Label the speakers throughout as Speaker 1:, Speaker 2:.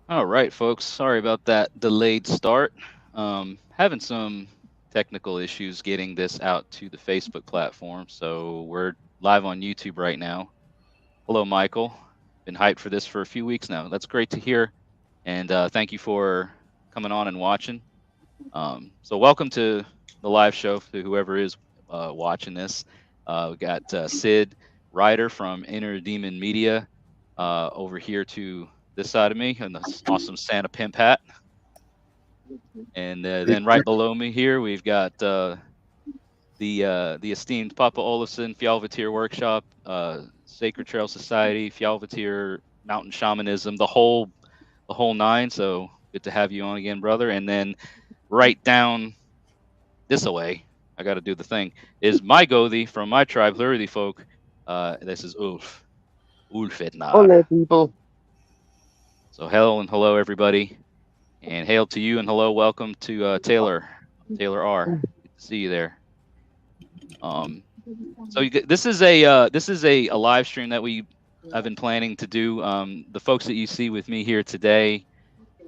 Speaker 1: All right, folks. Sorry about that delayed start. Having some technical issues getting this out to the Facebook platform, so we're live on YouTube right now. Hello, Michael. Been hyped for this for a few weeks now. That's great to hear, and thank you for coming on and watching. So welcome to the live show to whoever is watching this. We got Sid Ryder from Inner Demon Media over here to this side of me, and this awesome Santa pimp hat. And then right below me here, we've got the esteemed Päpä Olofsson, Fjallvaettir Workshop, Sacred Trail Society, Fjallvaettir Mountain Shamanism, the whole nine. So good to have you on again, brother. And then right down this away, I got to do the thing, is my Gothi from my tribe, Hlórriðifólk. This is Ulfitnar.
Speaker 2: Hello, people.
Speaker 1: So hello and hello, everybody. And hail to you and hello. Welcome to Taylor R. Good to see you there. Um, so this is a live stream that I've been planning to do. The folks that you see with me here today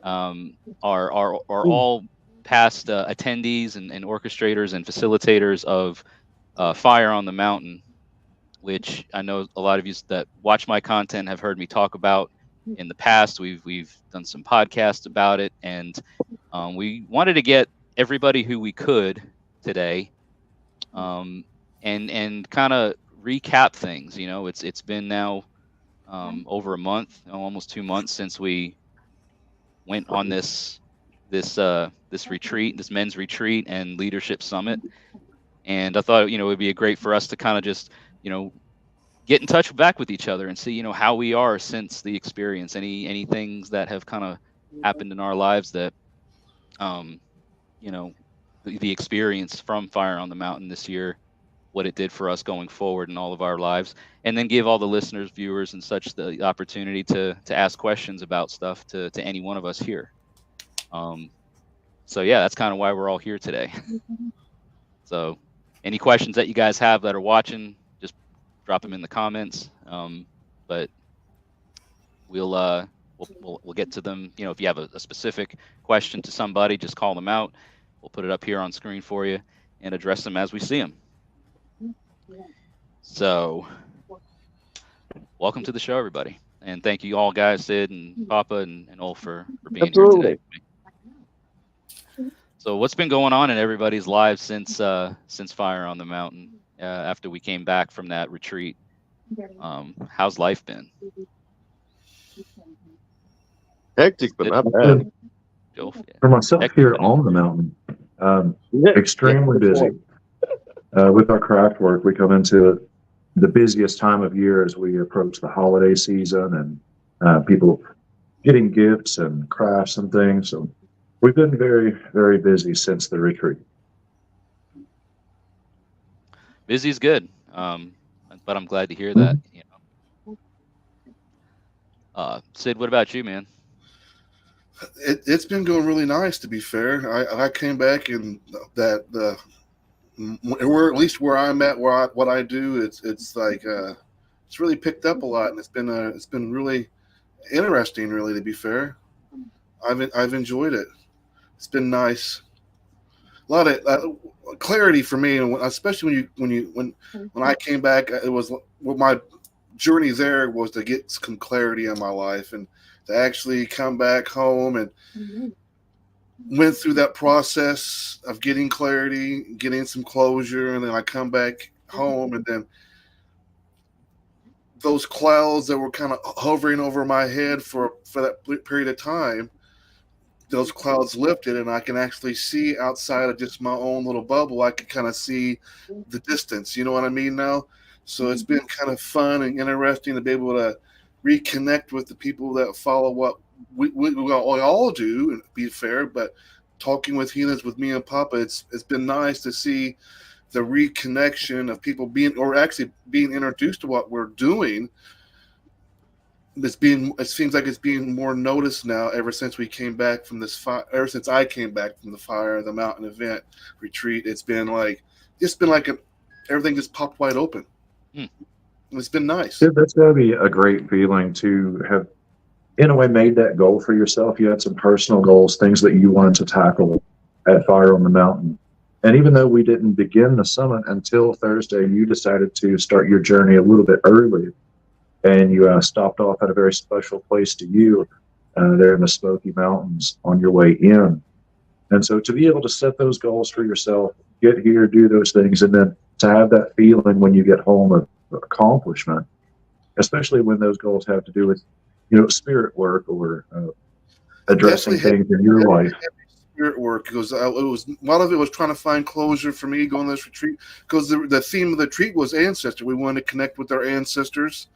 Speaker 1: are all past attendees and orchestrators and facilitators of Fire on the Mountain, which I know a lot of you that watch my content have heard me talk about in the past. We've done some podcasts about it, and we wanted to get everybody who we could today, um, and kind of recap things. You know, it's been now over a month, almost 2 months since we went on this retreat, this men's retreat and leadership summit. And I thought, it would be great for us to kind of just, get in touch back with each other and see, how we are since the experience. Any things that have kind of happened in our lives that, um, you know, the experience from Fire on the Mountain this year, what it did for us going forward in all of our lives, and then give all the listeners, viewers, and such the opportunity to ask questions about stuff to any one of us here. Um, so yeah, that's kind of why we're all here today. So any questions that you guys have that are watching, just drop them in the comments. But we'll get to them. If you have a specific question to somebody, just call them out. We'll put it up here on screen for you and address them as we see them. So welcome to the show, everybody. And thank you all, guys, Sid and Papa and Ulf for being here today.
Speaker 2: Absolutely.
Speaker 1: So what's been going on in everybody's lives since Fire on the Mountain, after we came back from that retreat? How's life been?
Speaker 2: Hectic, but
Speaker 1: Sid,
Speaker 2: not bad.
Speaker 1: Ulf? Yeah.
Speaker 3: For myself
Speaker 1: Hectic,
Speaker 3: here
Speaker 1: but
Speaker 3: on the mountain,
Speaker 2: Yeah,
Speaker 3: extremely
Speaker 2: yeah,
Speaker 3: busy. With our craft work, we come into the busiest time of year as we approach the holiday season and people getting gifts and crafts and things. So we've been very, very busy since the retreat.
Speaker 1: busy's good. But I'm glad to hear that. Sid, what about you, man?
Speaker 4: It's been going really nice, to be fair. I came back and that where at least where I'm at, what I do, it's like it's really picked up a lot, and it's been really interesting, really, to be fair. I've enjoyed it. It's been nice. A lot of clarity for me, and especially when I came back, it was my journey there was to get some clarity in my life and to actually come back home and went through that process of getting clarity, getting some closure, and then I come back home, and then those clouds that were kind of hovering over my head for that period of time, those clouds lifted, and I can actually see outside of just my own little bubble. I can kind of see the distance. You know what I mean now? So it's been kind of fun and interesting to be able to reconnect with the people that follow what we all do, and be fair, but talking with Heathens with me and Papa, it's been nice to see the reconnection of people actually being introduced to what we're doing. It seems like it's being more noticed now ever since we came back from this fire. Ever since I came back from the Fire of the Mountain event retreat, it's been like everything just popped wide open.
Speaker 1: Hmm.
Speaker 4: It's been nice.
Speaker 3: That's got to be a great feeling to have in a way made that goal for yourself. You had some personal goals, things that you wanted to tackle at Fire on the Mountain. And even though we didn't begin the summit until Thursday, you decided to start your journey a little bit early. And you stopped off at a very special place to you there in the Smoky Mountains on your way in. And so to be able to set those goals for yourself, get here, do those things, and then to have that feeling when you get home of accomplishment, especially when those goals have to do with, spirit work or addressing things in your life.
Speaker 4: Spirit work, because it was a lot of it was trying to find closure for me going to this retreat, because the theme of the retreat was ancestor. We wanted to connect with our ancestors,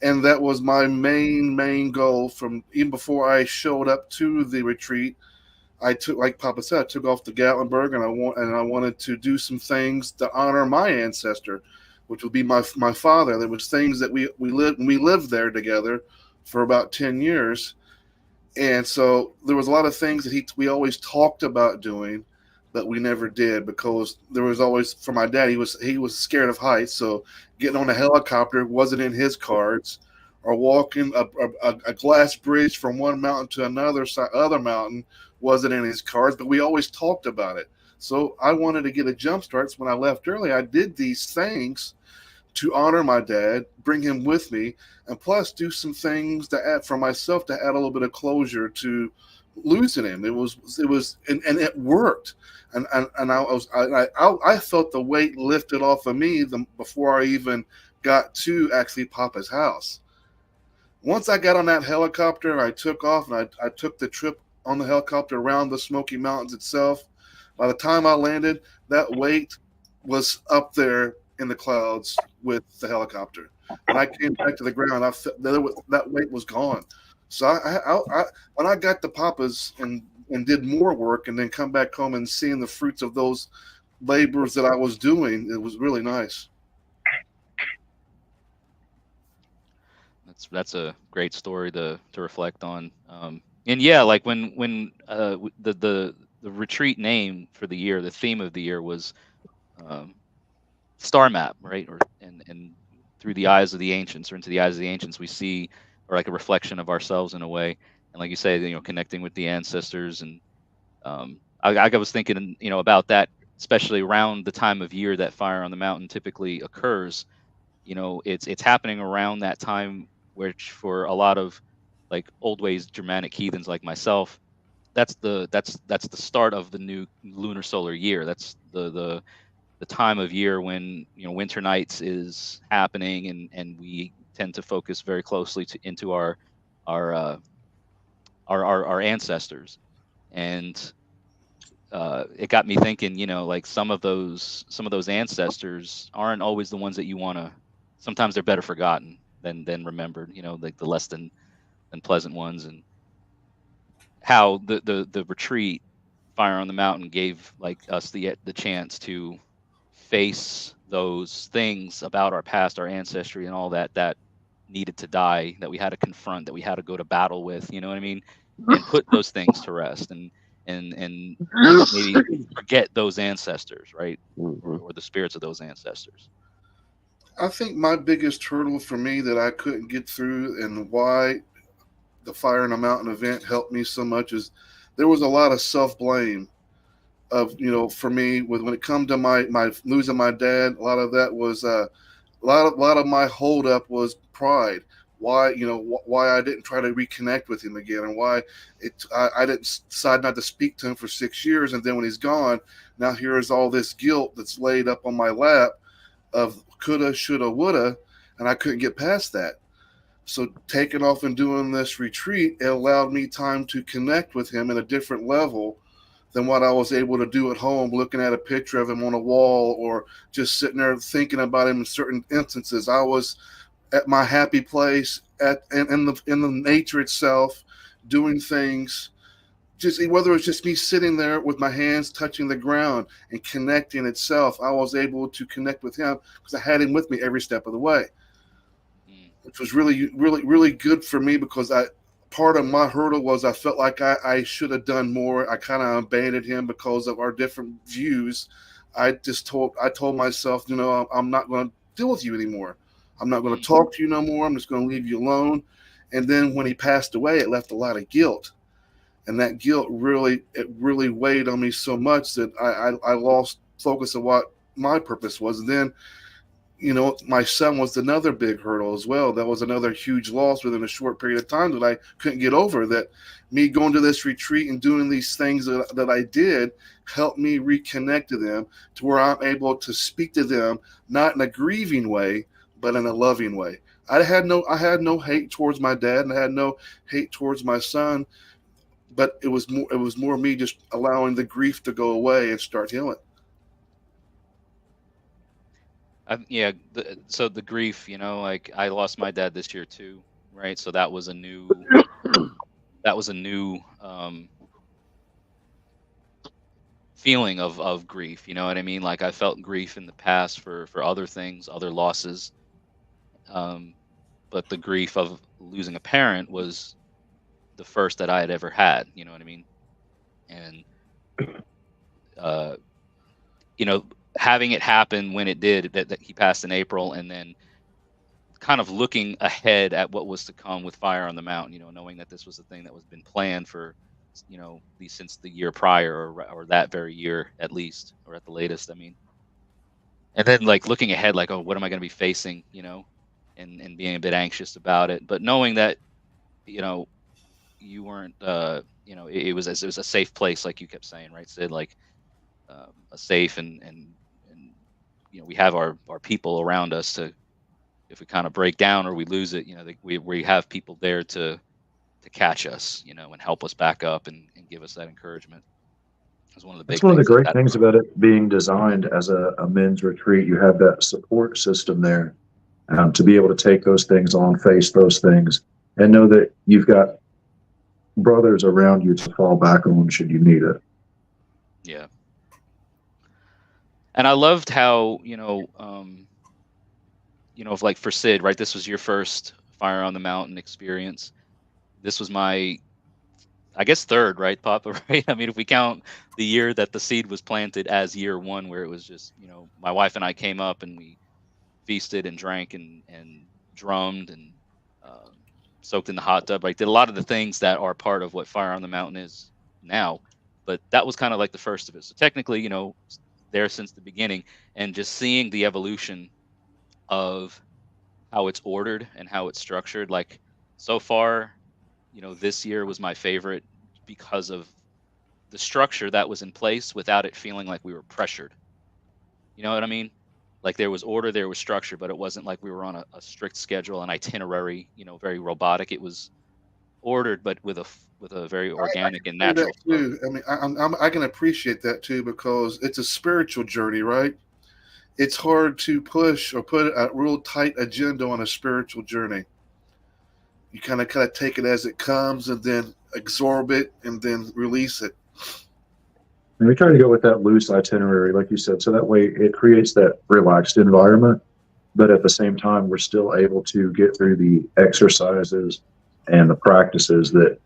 Speaker 4: and that was my main goal from even before I showed up to the retreat. I took, like Papa said, I took off to Gatlinburg, and I wanted to do some things to honor my ancestor, which would be my father. There was things that we lived there together for about 10 years. And so there was a lot of things that we always talked about doing, but we never did, because there was always, for my dad, he was scared of heights. So getting on a helicopter wasn't in his cards, or walking a glass bridge from one mountain to other mountain wasn't in his cards, but we always talked about it. So I wanted to get a jump start. So when I left early, I did these things to honor my dad, bring him with me, and plus do some things to add for myself, to add a little bit of closure to losing him. It was, and it worked. And I felt the weight lifted off of me before I even got to actually Papa's house. Once I got on that helicopter, I took off, and I took the trip on the helicopter around the Smoky Mountains itself. By the time I landed, that weight was up there in the clouds with the helicopter. When I came back to the ground, that weight was gone. So I when I got to Papa's and did more work, and then come back home and seeing the fruits of those labors that I was doing, it was really nice.
Speaker 1: That's a great story to reflect on. And yeah, like when the retreat name for the year, the theme of the year was star map, right? And through the eyes of the ancients, or into the eyes of the ancients, we see, or like a reflection of ourselves in a way. And like you say, connecting with the ancestors. And I was thinking, about that, especially around the time of year that Fire on the Mountain typically occurs. It's happening around that time, which for a lot of like old ways Germanic heathens like myself, that's the start of the new lunar solar year. That's the time of year when winter nights is happening, and we tend to focus very closely into our ancestors. And it got me thinking, like some of those ancestors aren't always the ones that you want to. Sometimes they're better forgotten than remembered, like the less than pleasant ones. And how the retreat Fire on the Mountain gave like us the chance to face those things about our past, our ancestry, and all that needed to die, that we had to confront, that we had to go to battle with, you know what I mean? And put those things to rest, and maybe forget those ancestors, right? Or the spirits of those ancestors.
Speaker 4: I think my biggest hurdle for me that I couldn't get through, and why the Fire on the Mountain event helped me so much, is there was a lot of self-blame of, for me, when it come to my losing my dad. A lot of that was a lot of my holdup was pride. Why I didn't try to reconnect with him again, and why I didn't decide not to speak to him for 6 years, and then when he's gone, now here's all this guilt that's laid up on my lap of coulda, shoulda, woulda, and I couldn't get past that. So taking off and doing this retreat, it allowed me time to connect with him at a different level than what I was able to do at home, looking at a picture of him on a wall, or just sitting there thinking about him in certain instances. I was at my happy place in the nature itself, doing things, just whether it's just me sitting there with my hands touching the ground and connecting itself. I was able to connect with him because I had him with me every step of the way, which was really, really, really good for me, because part of my hurdle was I felt like I should have done more. I kind of abandoned him because of our different views. I told myself, I'm not going to deal with you anymore. I'm not going to talk to you no more. I'm just going to leave you alone. And then when he passed away, it left a lot of guilt. And that guilt really weighed on me so much that I lost focus of what my purpose was. And then, my son was another big hurdle as well. That was another huge loss within a short period of time that I couldn't get over. That me going to this retreat and doing these things that I did helped me reconnect to them, to where I'm able to speak to them, not in a grieving way, but in a loving way. I had no hate towards my dad, and I had no hate towards my son, but it was more me just allowing the grief to go away and start healing.
Speaker 1: So the grief, like I lost my dad this year too, right? So that was a new feeling of grief. You know what I mean? Like I felt grief in the past for other things, other losses. But the grief of losing a parent was the first that I had ever had. You know what I mean? And having it happen when it did, that he passed in April, and then kind of looking ahead at what was to come with Fire on the Mountain, knowing that this was a thing that was been planned for, since the year prior or that very year at least, or at the latest, I mean. And then like looking ahead, like, oh, what am I going to be facing, and being a bit anxious about it, but knowing that, you weren't, it was a safe place, like you kept saying, right, Sid, like a safe and we have our people around us to, if we kind of break down or we lose it, we have people there to catch us, and help us back up and give us that encouragement. That's one of the big. That's
Speaker 3: one of the great things about it being designed as a men's retreat. You have that support system there, to be able to take those things on, face those things, and know that you've got brothers around you to fall back on should you need it.
Speaker 1: Yeah. And I loved how, like for Sid, right, this was your first Fire on the Mountain experience. This was my, I guess, third, right, Papa, right? I mean, if we count the year that the seed was planted as year one, where it was just, my wife and I came up and we feasted and drank and drummed and soaked in the hot tub. Like, did a lot of the things that are part of what Fire on the Mountain is now. But that was kind of like the first of it. So technically, there since the beginning, and just seeing the evolution of how it's ordered and how it's structured. Like so far, this year was my favorite because of the structure that was in place without it feeling like we were pressured. You know what I mean? Like there was order, there was structure, but it wasn't like we were on a strict schedule, an itinerary, very robotic. It was ordered, but with a very organic and natural flow.
Speaker 4: Too. I mean, I can appreciate that too, because it's a spiritual journey, right? It's hard to push or put a real tight agenda on a spiritual journey. You kind of take it as it comes and then absorb it and then release it.
Speaker 3: And we try to go with that loose itinerary, like you said, so that way it creates that relaxed environment, but at the same time, we're still able to get through the exercises and the practices that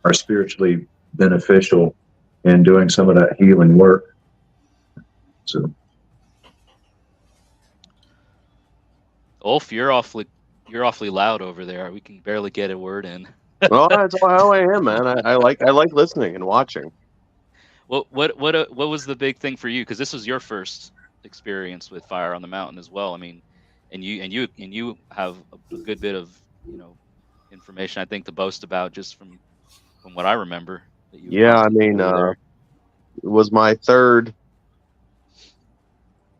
Speaker 3: are spiritually beneficial in doing some of that healing work. So,
Speaker 1: Ulf, you're awfully loud over there. We can barely get a word in.
Speaker 2: Well, that's how I am, man. I like listening and watching.
Speaker 1: What was the big thing for you? Because this was your first experience with Fire on the Mountain as well. I mean, and you have a good bit of information, I think, to boast about just from what I remember.
Speaker 2: I mean, it was my third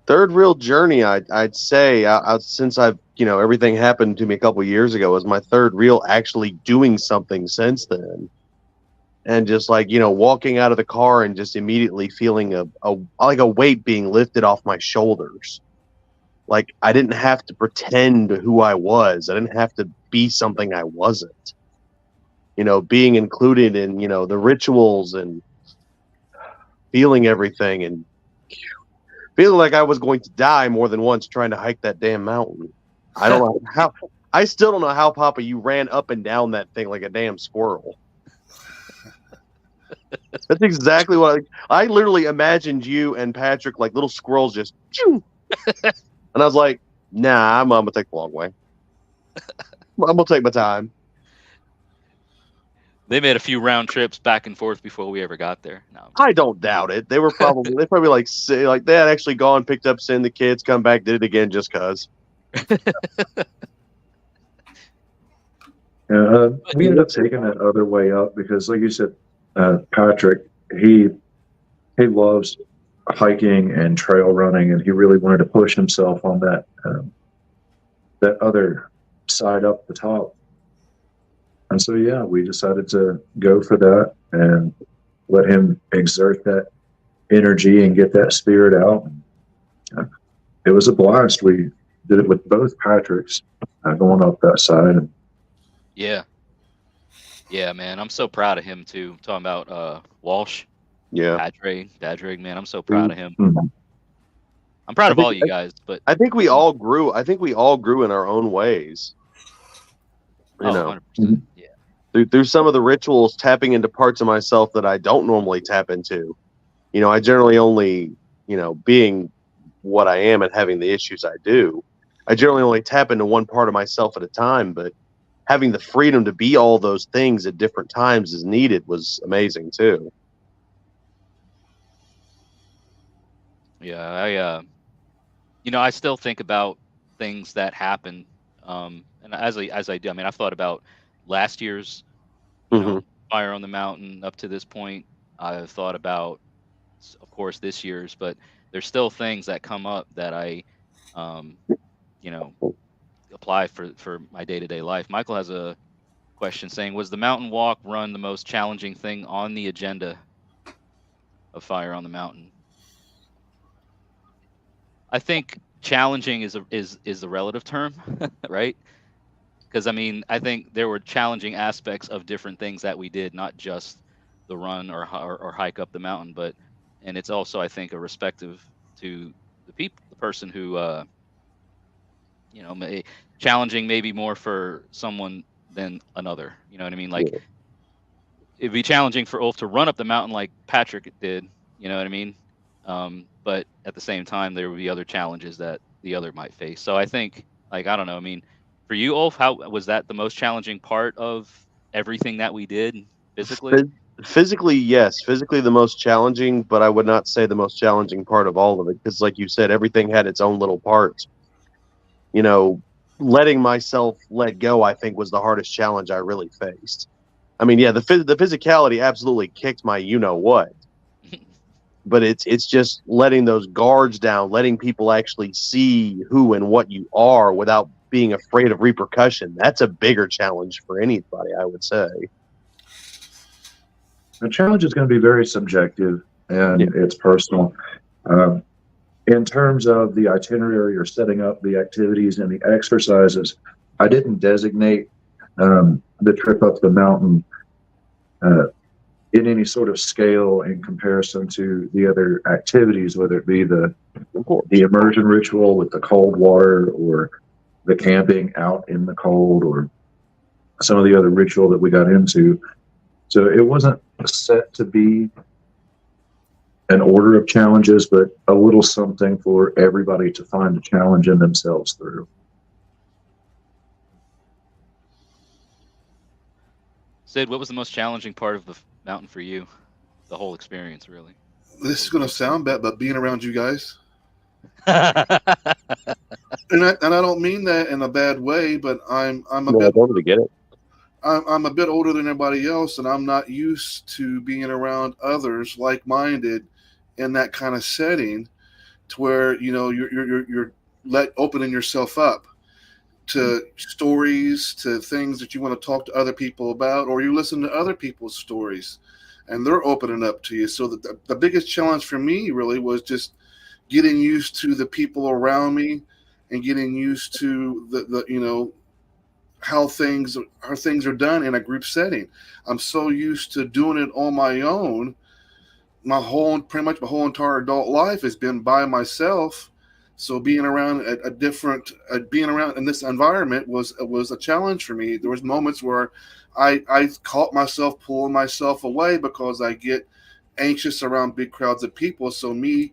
Speaker 2: real journey. I'd say since I've everything happened to me a couple years ago, was my third real actually doing something since then. And just like, walking out of the car and just immediately feeling a weight being lifted off my shoulders. Like I didn't have to pretend who I was. I didn't have to be something I wasn't. Being included in, the rituals and feeling everything and feeling like I was going to die more than once trying to hike that damn mountain. I still don't know how, Papa, you ran up and down that thing like a damn squirrel. That's exactly what I literally imagined you and Patrick like little squirrels just choo. And I was like, nah, I'm gonna take the long way. I'm gonna take my time.
Speaker 1: They made a few round trips back and forth before we ever got there. No,
Speaker 2: I don't doubt it. They probably like they had actually gone, picked up Sin, the kids, come back, did it again just cause.
Speaker 3: We ended up taking that other way up because, like you said, Patrick, he loves hiking and trail running, and he really wanted to push himself on that other side up the top. And so, yeah, we decided to go for that and let him exert that energy and get that spirit out. It was a blast. We did it with both Patricks going up that side.
Speaker 1: Yeah, man, I'm so proud of him too. Talking about Walsh, Dadrig, man, I'm so proud of him.
Speaker 3: Mm-hmm.
Speaker 1: I'm proud of all you guys, but
Speaker 2: I think we all grew. I think we all grew in our own ways. You know,
Speaker 1: 100%. Yeah.
Speaker 2: Through some of the rituals, tapping into parts of myself that I don't normally tap into. You know, I generally only, being what I am and having the issues I do, I generally only tap into one part of myself at a time. But having the freedom to be all those things at different times as needed was amazing too.
Speaker 1: Yeah, I still think about things that happen, and as I do, I mean, I've thought about last year's, Fire on the Mountain up to this point. I've thought about, of course, this year's, but there's still things that come up that I, apply for my day-to-day life. Michael has a question saying, was the mountain walk run the most challenging thing on the agenda of Fire on the Mountain? I think challenging is the relative term, right? Because I mean, I think there were challenging aspects of different things that we did, not just the run or hike up the mountain, and it's also, I think, a respective to the person who, challenging maybe more for someone than another. You know what I mean? Like, it'd be challenging for Ulf to run up the mountain like Patrick did. You know what I mean? But at the same time, there would be other challenges that the other might face. So I think, I don't know. I mean, for you, Ulf, how was that the most challenging part of everything that we did physically?
Speaker 2: Physically, yes. Physically, the most challenging, but I would not say the most challenging part of all of it, because, like you said, everything had its own little parts. Letting myself let go, I think, was the hardest challenge I really faced. I mean, yeah, the physicality absolutely kicked my what. But it's just letting those guards down, letting people actually see who and what you are without being afraid of repercussion. That's a bigger challenge for anybody, I would say.
Speaker 3: The challenge is going to be very subjective and it's personal. In terms of the itinerary or setting up the activities and the exercises, I didn't designate the trip up the mountain in any sort of scale in comparison to the other activities, whether it be the immersion ritual with the cold water or the camping out in the cold or some of the other ritual that we got into. So it wasn't set to be an order of challenges, but a little something for everybody to find a challenge in themselves through.
Speaker 1: Sid, what was the most challenging part of the mountain for you? The whole experience, really.
Speaker 4: This is going to sound bad, but being around you guys. and I don't mean that in a bad way, but I'm a bit.
Speaker 2: I totally get it.
Speaker 4: I'm a bit older than everybody else, and I'm not used to being around others like-minded in that kind of setting, to where you're opening yourself up to stories, to things that you want to talk to other people about, or you listen to other people's stories, and they're opening up to you. So the biggest challenge for me really was just getting used to the people around me and getting used to the how things are done in a group setting. I'm so used to doing it on my own. Pretty much my whole entire adult life has been by myself. So being around being around in this environment was a challenge for me. There was moments where I caught myself pulling myself away because I get anxious around big crowds of people. So the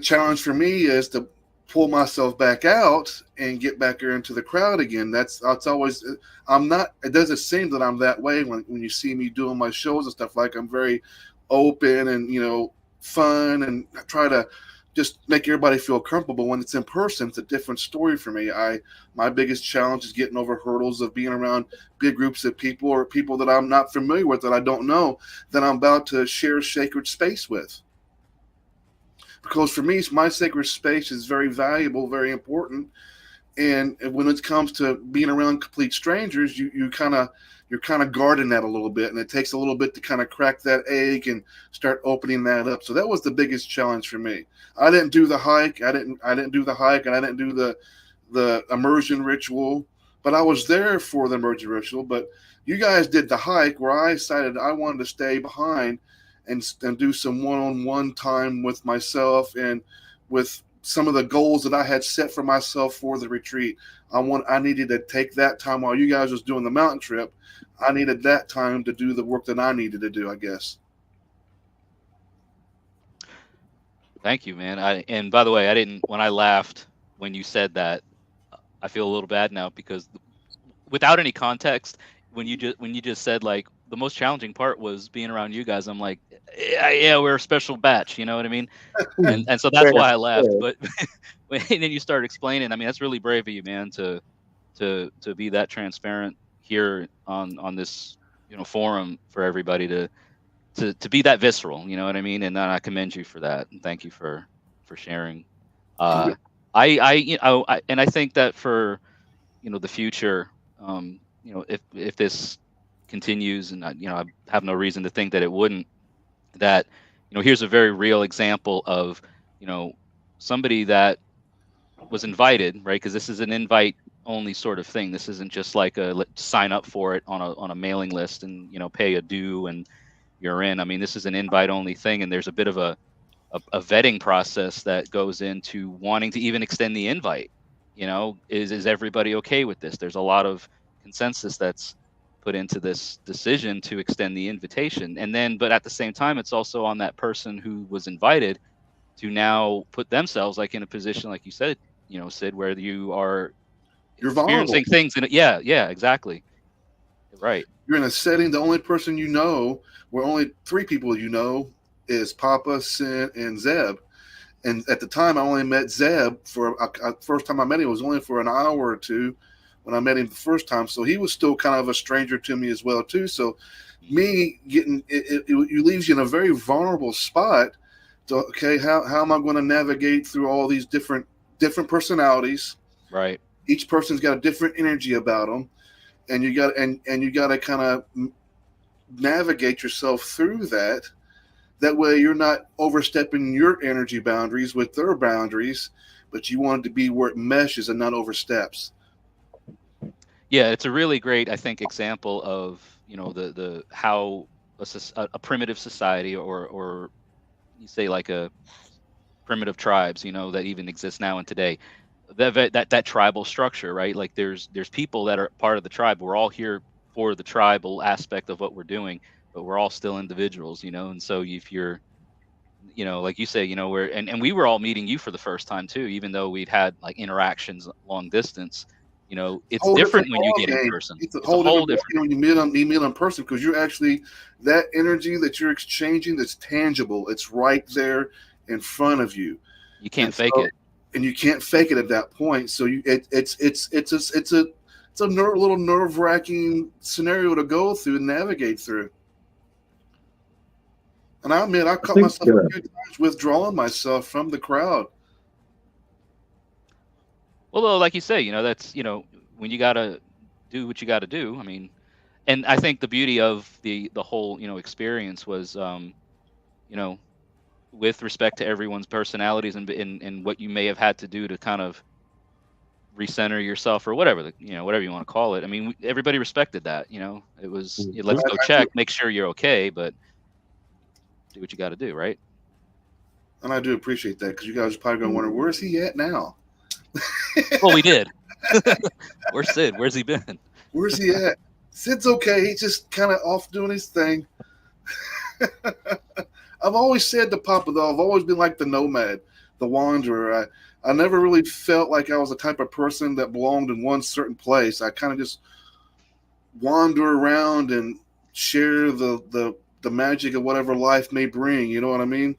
Speaker 4: challenge for me is to pull myself back out and get back there into the crowd again. That's always, I'm not, it doesn't seem that I'm that way when you see me doing my shows and stuff. Like, I'm very open and, you know, fun, and I try to just make everybody feel comfortable. When it's in person, it's a different story for me. My biggest challenge is getting over hurdles of being around big groups of people, or people that I'm not familiar with, that I don't know, that I'm about to share sacred space with. Because for me, my sacred space is very valuable, very important. And when it comes to being around complete strangers, you're kind of guarding that a little bit, and it takes a little bit to kind of crack that egg and start opening that up. So that was the biggest challenge for me. I didn't do the hike. I didn't do the hike, and I didn't do the immersion ritual, but I was there for the immersion ritual. But you guys did the hike, where I decided I wanted to stay behind and do some one-on-one time with myself and with some of the goals that I had set for myself for the retreat. I needed to take that time while you guys was doing the mountain trip. I needed that time to do the work that I needed to do, I guess.
Speaker 1: Thank you, man. And by the way, when I laughed when you said that, I feel a little bad now, because without any context, when you just said, like, the most challenging part was being around you guys, I'm like, yeah, we're a special batch, you know what I mean? And so that's why I laughed. But and then you start explaining, I mean, that's really brave of you, man, to be that transparent here on this, you know, forum for everybody to be that visceral, you know what I mean? And I commend you for that, and thank you for sharing. I think that for, you know, the future, you know, if this continues, and you know, I have no reason to think that it wouldn't, that, you know, here's a very real example of, you know, somebody that was invited, right? Because this is an invite only sort of thing. This isn't just like sign up for it on a mailing list and, you know, pay a due and you're in. I mean, this is an invite only thing, and there's a bit of a vetting process that goes into wanting to even extend the invite. You know, is everybody okay with this? There's a lot of consensus that's put into this decision to extend the invitation. And then, but at the same time, it's also on that person who was invited to now put themselves, like, in a position, like you said, you know, Sid, where you're experiencing things in it. Yeah, exactly. Right.
Speaker 4: You're in a setting, the only person you know, where only 3 people you know, is Papa, Sid, and Zeb. And at the time, I only met Zeb for first time I met him was only for an hour or two when I met him the first time. So he was still kind of a stranger to me as well, too. So me getting it leaves you in a very vulnerable spot. So, okay, how am I going to navigate through all these different personalities?
Speaker 1: Right.
Speaker 4: Each person's got a different energy about them, and you got to kind of navigate yourself through that. That way, you're not overstepping your energy boundaries with their boundaries, but you want it to be where it meshes and not oversteps.
Speaker 1: Yeah, it's a really great, I think, example of, you know, the how a primitive society, or you say like a primitive tribes, you know, that even exist now and today, that tribal structure, right? Like there's people that are part of the tribe. We're all here for the tribal aspect of what we're doing, but we're all still individuals, you know. And so if you're, you know, like you say, you know, and we were all meeting you for the first time too, even though we'd had like interactions long distance. You know, it's different when you get in person.
Speaker 4: It's a whole different when you meet in person, because you're actually, that energy that you're exchanging, that's tangible. It's right there in front of you.
Speaker 1: You can't fake it,
Speaker 4: and you can't fake it at that point. So it's a little nerve-wracking scenario to go through and navigate through. And I admit, I caught myself a few times withdrawing myself from the crowd.
Speaker 1: Well, like you say, you know, that's, you know, when you got to do what you got to do. I mean, and I think the beauty of the whole, you know, experience was, you know, with respect to everyone's personalities and what you may have had to do to kind of recenter yourself or whatever, you know, whatever you want to call it. I mean, everybody respected that, you know. It was, let's go check, make sure you're okay, but do what you got to do, right?
Speaker 4: And I do appreciate that, because you guys are probably going to wonder, where's he at now?
Speaker 1: Well, we did. Where's Sid? Where's he been?
Speaker 4: Where's he at? Sid's okay. He's just kind of off doing his thing. I've always said to Papa, though, I've always been like the nomad, the wanderer. I never really felt like I was the type of person that belonged in one certain place. I kind of just wander around and share the magic of whatever life may bring. You know what I mean?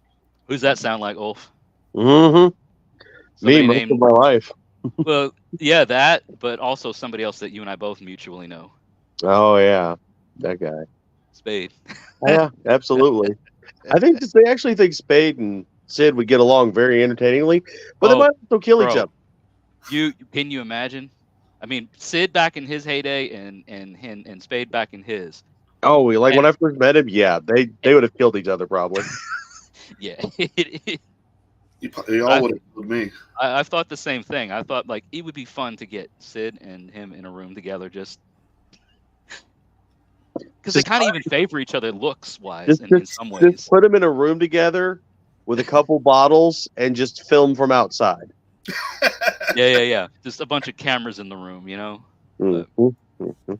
Speaker 1: Who's that sound like, Ulf?
Speaker 2: Mm-hmm. Me,
Speaker 1: Somebody
Speaker 2: most
Speaker 1: named,
Speaker 2: of my life.
Speaker 1: well, yeah, that, but also somebody else that you and I both mutually know.
Speaker 2: Oh yeah, that guy.
Speaker 1: Spade.
Speaker 2: Yeah, absolutely. I think that they actually think Spade and Sid would get along very entertainingly, but they
Speaker 1: Oh,
Speaker 2: might also kill each
Speaker 1: bro.
Speaker 2: other.
Speaker 1: Can you imagine? I mean, Sid back in his heyday and Spade back in his.
Speaker 2: Oh, like
Speaker 1: And-
Speaker 2: when I first met him, yeah, they would have killed each other probably.
Speaker 1: Yeah.
Speaker 4: You all would have told me.
Speaker 1: I've thought the same thing. I thought like it would be fun to get Sid and him in a room together, just because they kind of even favor each other looks wise in some ways.
Speaker 2: Just put them in a room together with a couple bottles and just film from outside.
Speaker 1: Yeah. Just a bunch of cameras in the room, you know.
Speaker 2: Mm-hmm.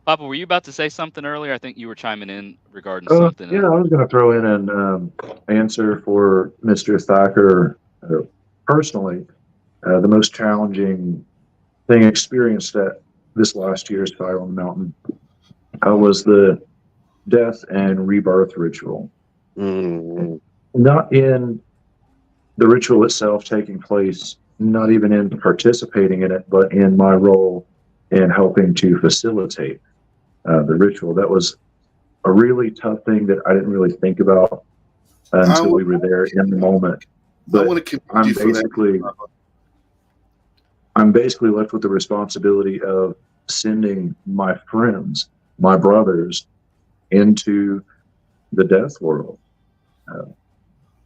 Speaker 1: Papa, were you about to say something earlier? I think you were chiming in regarding something.
Speaker 3: Yeah, I was going to throw in an answer for Mr. Thacker. Personally, the most challenging thing experienced at this last year's Fire on the Mountain was the death and rebirth ritual.
Speaker 2: Mm-hmm.
Speaker 3: Not in the ritual itself taking place, not even in participating in it, but in my role in helping to facilitate the ritual. That was a really tough thing that I didn't really think about until we were there in the moment. But I'm basically left with the responsibility of sending my friends, my brothers, into the death world.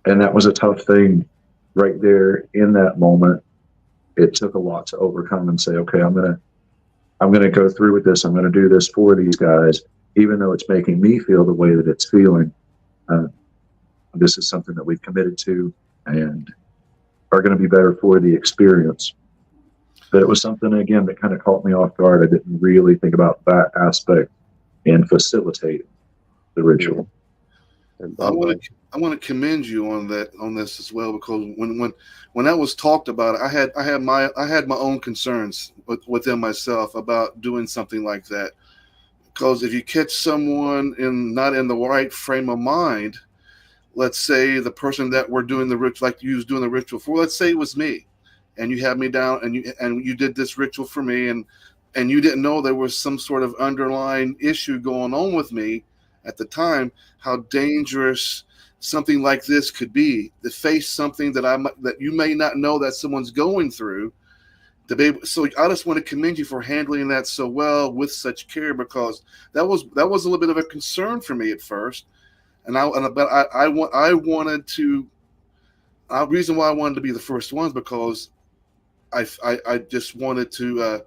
Speaker 3: And that was a tough thing right there in that moment. It took a lot to overcome and say, okay, I'm gonna go through with this. I'm gonna do this for these guys, even though it's making me feel the way that it's feeling. This is something that we've committed to and are going to be better for the experience. But it was something, again, that kind of caught me off guard. I didn't really think about that aspect in facilitating the ritual.
Speaker 4: I want to commend you on this as well, because when that was talked about, I had my own concerns within myself about doing something like that. Because if you catch someone not in the right frame of mind, let's say the person that we're doing the ritual, like you was doing the ritual for, let's say it was me, and you had me down and you did this ritual for me, and you didn't know there was some sort of underlying issue going on with me at the time, how dangerous something like this could be, to face something that you may not know that someone's going through. So I just want to commend you for handling that so well with such care, because that was a little bit of a concern for me at first, the reason why I wanted to be the first one is because I just wanted to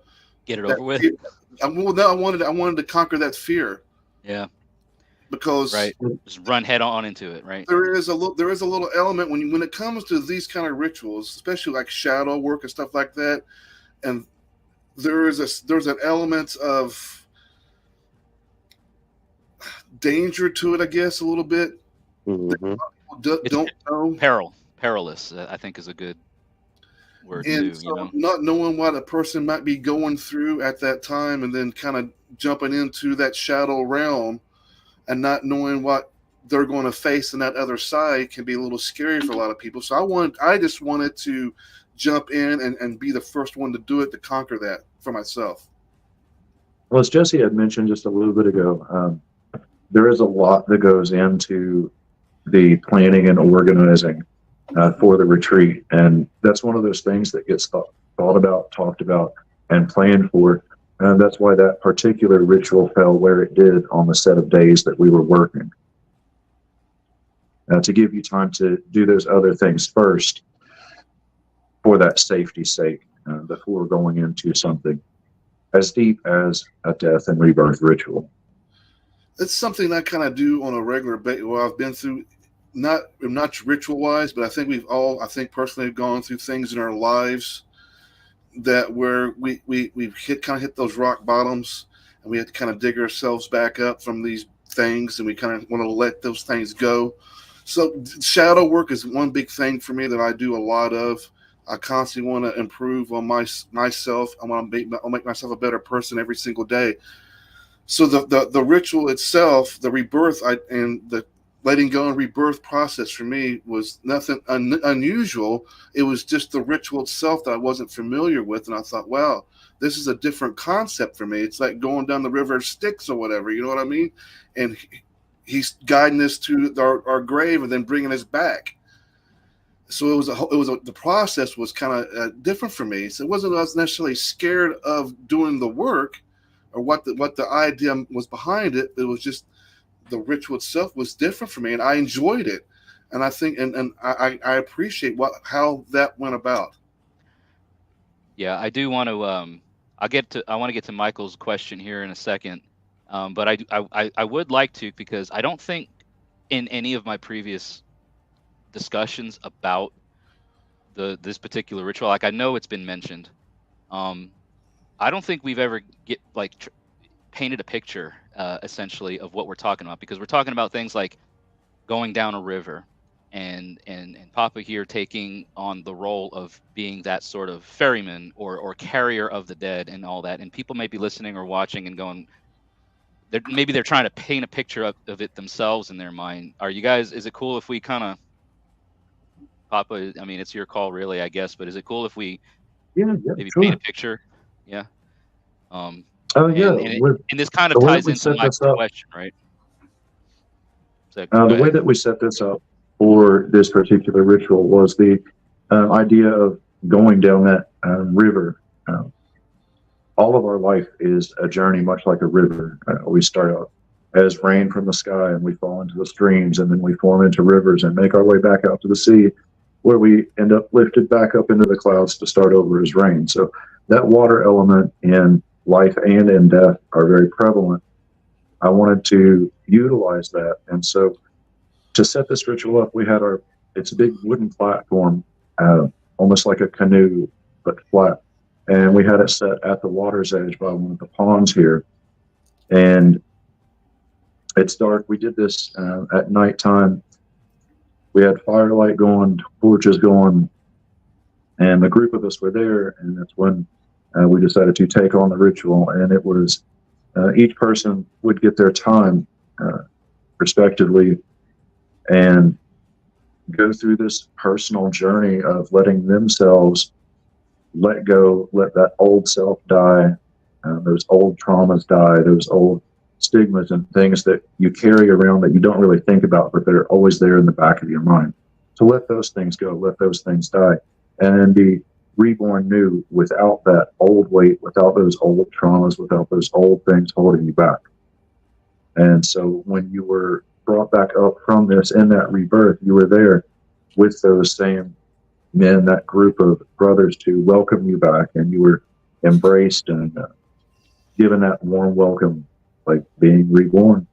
Speaker 1: get it over with.
Speaker 4: I wanted to conquer that fear.
Speaker 1: Yeah.
Speaker 4: Because
Speaker 1: just run head on into it, right?
Speaker 4: There is a little element when it comes to these kind of rituals, especially like shadow work and stuff like that, and there's an element of danger to it, I guess, a little bit.
Speaker 2: Mm-hmm.
Speaker 4: Don't know.
Speaker 1: Perilous, I think, is a good word
Speaker 4: and
Speaker 1: too.
Speaker 4: So not knowing what a person might be going through at that time, and then kind of jumping into that shadow realm, and not knowing what they're going to face on that other side can be a little scary for a lot of people. So I just wanted to jump in and be the first one to do it, to conquer that for myself.
Speaker 3: Well, as Jesse had mentioned just a little bit ago, there is a lot that goes into the planning and organizing for the retreat. And that's one of those things that gets thought about, talked about, and planned for. And that's why that particular ritual fell where it did on the set of days that we were working. To give you time to do those other things first for that safety's sake, before going into something as deep as a death and rebirth ritual.
Speaker 4: It's something I kind of do on a regular basis. Well, I've been through, not ritual-wise, but I think we've all, personally gone through things in our lives that where we've hit those rock bottoms, and we had to kind of dig ourselves back up from these things, and we kind of want to let those things go. So shadow work is one big thing for me that I do a lot of. I constantly want to improve on myself. I want to make myself a better person every single day. So the ritual itself, the rebirth, and the letting go and rebirth process for me was nothing unusual. It was just the ritual itself that I wasn't familiar with, and I thought, wow, this is a different concept for me. It's like going down the river of Styx or whatever, you know what I mean? And he's guiding us to our grave and then bringing us back. So the process was kind of different for me. So I wasn't necessarily scared of doing the work or what the idea was behind it. It was just the ritual itself was different for me, and I enjoyed it. And I think, and I appreciate how that went about.
Speaker 1: Yeah, I do want to. I want to get to Michael's question here in a second, but I would like to, because I don't think in any of my previous discussions about this particular ritual, like I know it's been mentioned, I don't think we've ever painted a picture essentially of what we're talking about, because we're talking about things like going down a river, and Papa here taking on the role of being that sort of ferryman or carrier of the dead and all that, and people may be listening or watching and going, maybe they're trying to paint a picture of it themselves in their mind. Are you guys, is it cool if we kind of, Papa, I mean, it's your call really, I guess, but is it cool if we maybe
Speaker 3: sure.
Speaker 1: paint a picture? Yeah.
Speaker 3: And
Speaker 1: this kind of ties into Michael's question, right?
Speaker 3: The way that we set this up for this particular ritual was the idea of going down that river. All of our life is a journey, much like a river. We start out as rain from the sky, and we fall into the streams, and then we form into rivers and make our way back out to the sea, where we end up lifted back up into the clouds to start over as rain. So that water element in life and in death are very prevalent. I wanted to utilize that. And so to set this ritual up, we had it's a big wooden platform, almost like a canoe, but flat. And we had it set at the water's edge by one of the ponds here. And it's dark. We did this at nighttime. We had firelight going, torches going, and a group of us were there. And that's when we decided to take on the ritual. And it was each person would get their time respectively and go through this personal journey of letting themselves let go, let that old self die, those old traumas die, those old stigmas and things that you carry around that you don't really think about, but they're always there in the back of your mind. So let those things go, let those things die, and then be reborn new without that old weight, without those old traumas, without those old things holding you back. And so when you were brought back up from this in that rebirth, you were there with those same men, that group of brothers, to welcome you back, and you were embraced and given that warm welcome, like being reborn.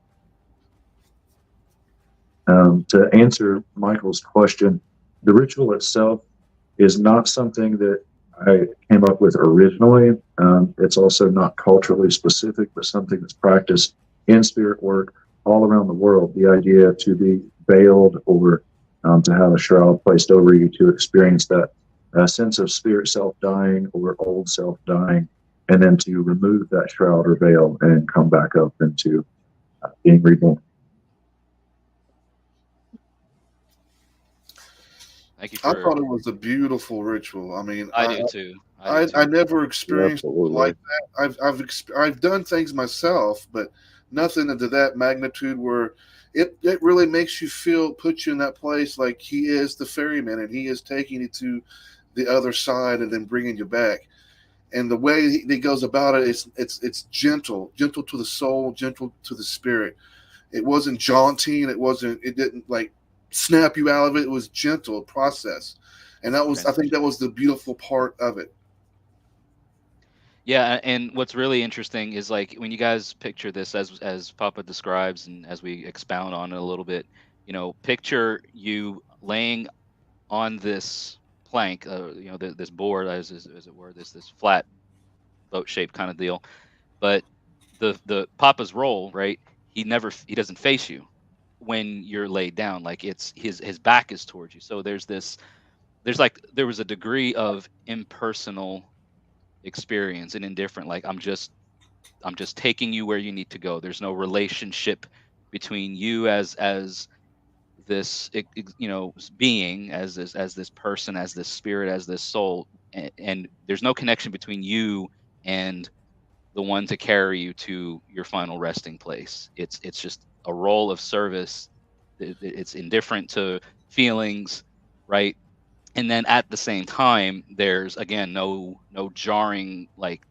Speaker 3: To answer Michael's question, the ritual itself is not something that I came up with originally. It's also not culturally specific, but something that's practiced in spirit work all around the world. The idea to be veiled or to have a shroud placed over you, to experience that sense of spirit self dying or old self dying, and then to remove that shroud or veil and come back up into being reborn.
Speaker 1: Thank you.
Speaker 4: I thought it was a beautiful ritual. I mean,
Speaker 1: I do too.
Speaker 4: I never experienced
Speaker 2: Absolutely.
Speaker 4: like that. I've done things myself, but nothing to that magnitude where it really makes you feel, put you in that place like he is the ferryman and he is taking you to the other side and then bringing you back. And the way he goes about it, it's gentle to the soul, gentle to the spirit. It wasn't jaunting. It didn't like snap you out of it. It was gentle process. And that was, I think that was the beautiful part of it.
Speaker 1: Yeah, and what's really interesting is like when you guys picture this as Papa describes, and as we expound on it a little bit, picture you laying on this plank, this board, as it were, this flat boat shaped kind of deal. But the Papa's role, right? He doesn't face you. when you're laid down. Like it's his back is towards you. So there was a degree of impersonal experience and indifferent. Like I'm just taking you where you need to go. There's no relationship between you as this being, as this person, as this spirit, as this soul, and there's no connection between you and the one to carry you to your final resting place. It's just a role of service. It's indifferent to feelings, right? And then at the same time, there's again no jarring like.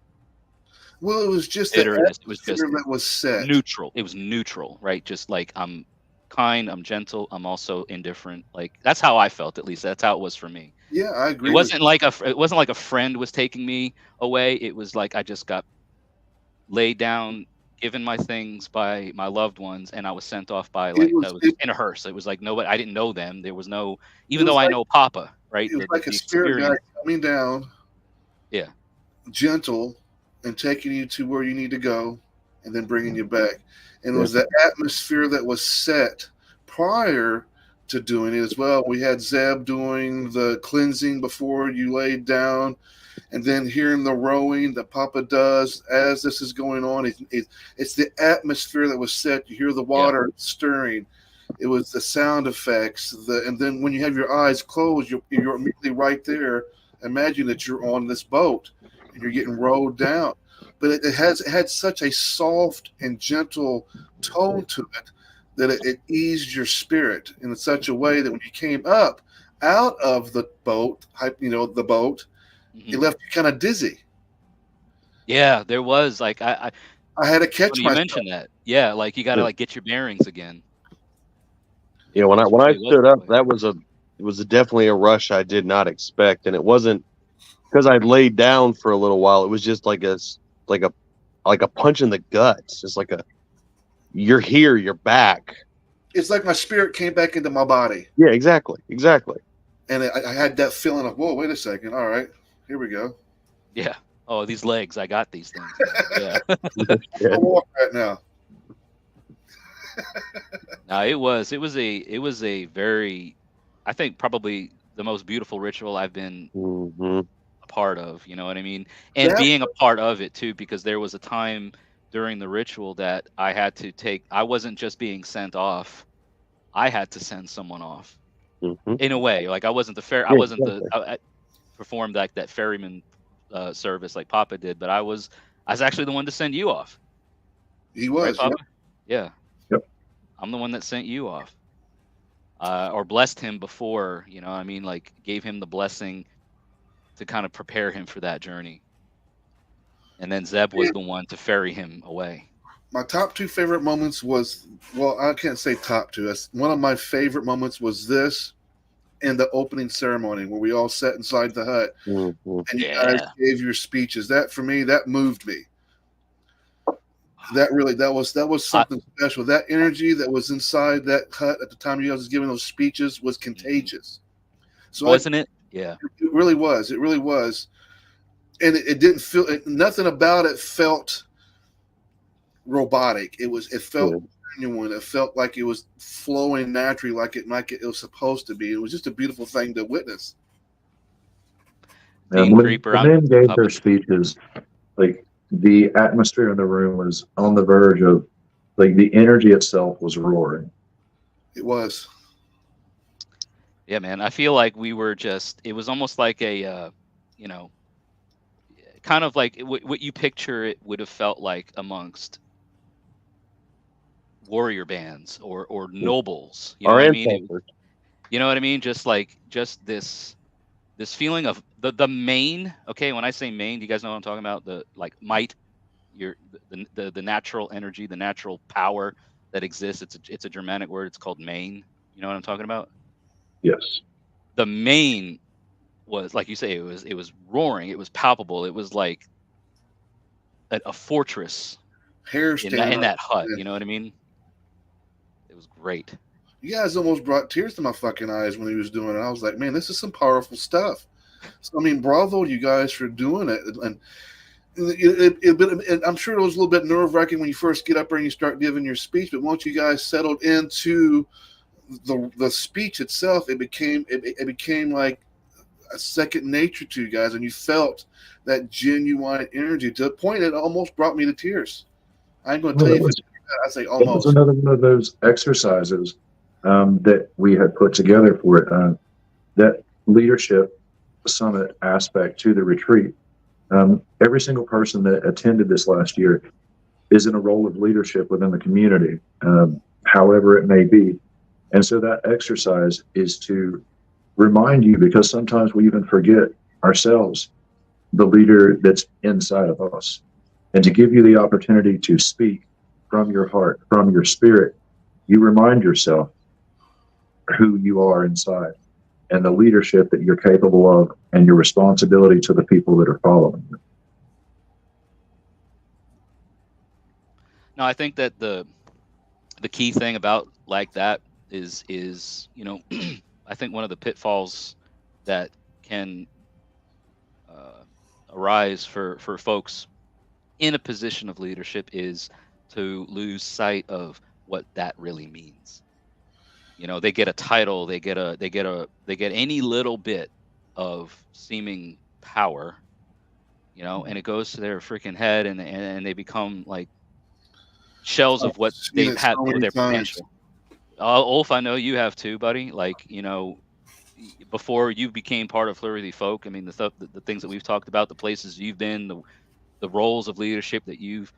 Speaker 4: Well, it was just
Speaker 1: bitterness. It was just
Speaker 4: that was set.
Speaker 1: Neutral. It was neutral, right? Just like I'm kind, I'm gentle, I'm also indifferent. Like that's how I felt, at least. That's how it was for me.
Speaker 4: Yeah, I agree.
Speaker 1: It wasn't like a friend was taking me away. It was like I just got laid down, given my things by my loved ones, and I was sent off by in a hearse. It was like nobody. I didn't know them. There was no, even though I know Papa, right?
Speaker 4: It was like a spirit guide coming down.
Speaker 1: Yeah.
Speaker 4: Gentle and taking you to where you need to go, and then bringing you back. And it was the atmosphere that was set prior to doing it as well. We had Zeb doing the cleansing before you laid down, and then hearing the rowing that Papa does as this is going on. It's the atmosphere that was set. You hear the water stirring. It was the sound effects. And then when you have your eyes closed, you're immediately right there. Imagine that you're on this boat and you're getting rowed down. But it had such a soft and gentle tone to it that it eased your spirit in such a way that when you came up out of the boat, it left you kind of dizzy.
Speaker 1: Yeah, there was like I
Speaker 4: had to catch myself.
Speaker 1: You mentioned that. Yeah, like you got to like get your bearings again.
Speaker 2: Yeah, when I stood up, it was definitely a rush I did not expect, and it wasn't because I'd laid down for a little while. It was just like a punch in the guts. It's like you're here, you're back.
Speaker 4: It's like my spirit came back into my body.
Speaker 2: Yeah, exactly.
Speaker 4: And I had that feeling of, whoa, wait a second. All right, here we go.
Speaker 1: Yeah. Oh, these legs, I got these things. Yeah.
Speaker 4: I'll walk right now.
Speaker 1: No, it was a very, I think probably the most beautiful ritual I've been a part of, you know what I mean? And being a part of it too, because there was a time during the ritual that I wasn't just being sent off, I had to send someone off in a way. Like I wasn't I performed like that ferryman service like Papa did, but I was actually the one to send you off.
Speaker 4: He was,
Speaker 1: right, Papa? Yeah. Yep. I'm the one that sent you off. Or blessed him before, you know what I mean? Like gave him the blessing to kind of prepare him for that journey. And then Zeb was the one to ferry him away.
Speaker 4: My top two favorite moments was, well, I can't say top two. One of my favorite moments was this and the opening ceremony where we all sat inside the hut and you guys gave your speeches. That for me, that moved me. That was something special. That energy that was inside that hut at the time you guys was giving those speeches was contagious. So
Speaker 1: wasn't it? Yeah.
Speaker 4: It really was. It really was. And it didn't feel, nothing about it felt robotic. It felt genuine. It felt like it was flowing naturally, like it was supposed to be. It was just a beautiful thing to witness.
Speaker 3: And when the men gave their speeches, like the atmosphere in the room was on the verge of, like the energy itself was roaring.
Speaker 4: It was.
Speaker 1: Yeah, man. I feel like we were it was almost like a, kind of like what you picture it would have felt like amongst warrior bands or nobles. You know what I mean? You know what I mean? Just this feeling of the main. Okay, when I say main, do you guys know what I'm talking about? The like might, the natural energy, the natural power that exists. It's a Germanic word. It's called main. You know what I'm talking about?
Speaker 3: Yes.
Speaker 1: The main was, like you say, it was roaring. It was palpable. It was like a fortress in that hut. You know what I mean? It was great.
Speaker 4: You guys almost brought tears to my fucking eyes when he was doing it. I was like, man, this is some powerful stuff. So, I mean, bravo to you guys for doing it. I'm sure it was a little bit nerve-wracking when you first get up there and you start giving your speech, but once you guys settled into the speech itself, it became like a second nature to you guys, and you felt that genuine energy to the point it almost brought me to tears. I'm going to tell you, I say almost.
Speaker 3: That was another one of those exercises that we had put together for it. That leadership summit aspect to the retreat. Every single person that attended this last year is in a role of leadership within the community, however it may be. And so that exercise is to remind you, because sometimes we even forget ourselves, the leader that's inside of us, and to give you the opportunity to speak from your heart, from your spirit. You remind yourself who you are inside and the leadership that you're capable of and your responsibility to the people that are following you.
Speaker 1: No, I think that the key thing about like that is I think one of the pitfalls that can arise for folks in a position of leadership is to lose sight of what that really means. They get a title, they get any little bit of seeming power, and it goes to their freaking head, and they become like shells of what they've had with their potential. Ulf, I know you have too, buddy. Like, before you became part of Hlórriðifólk, I mean, the things that we've talked about, the places you've been, the roles of leadership that you've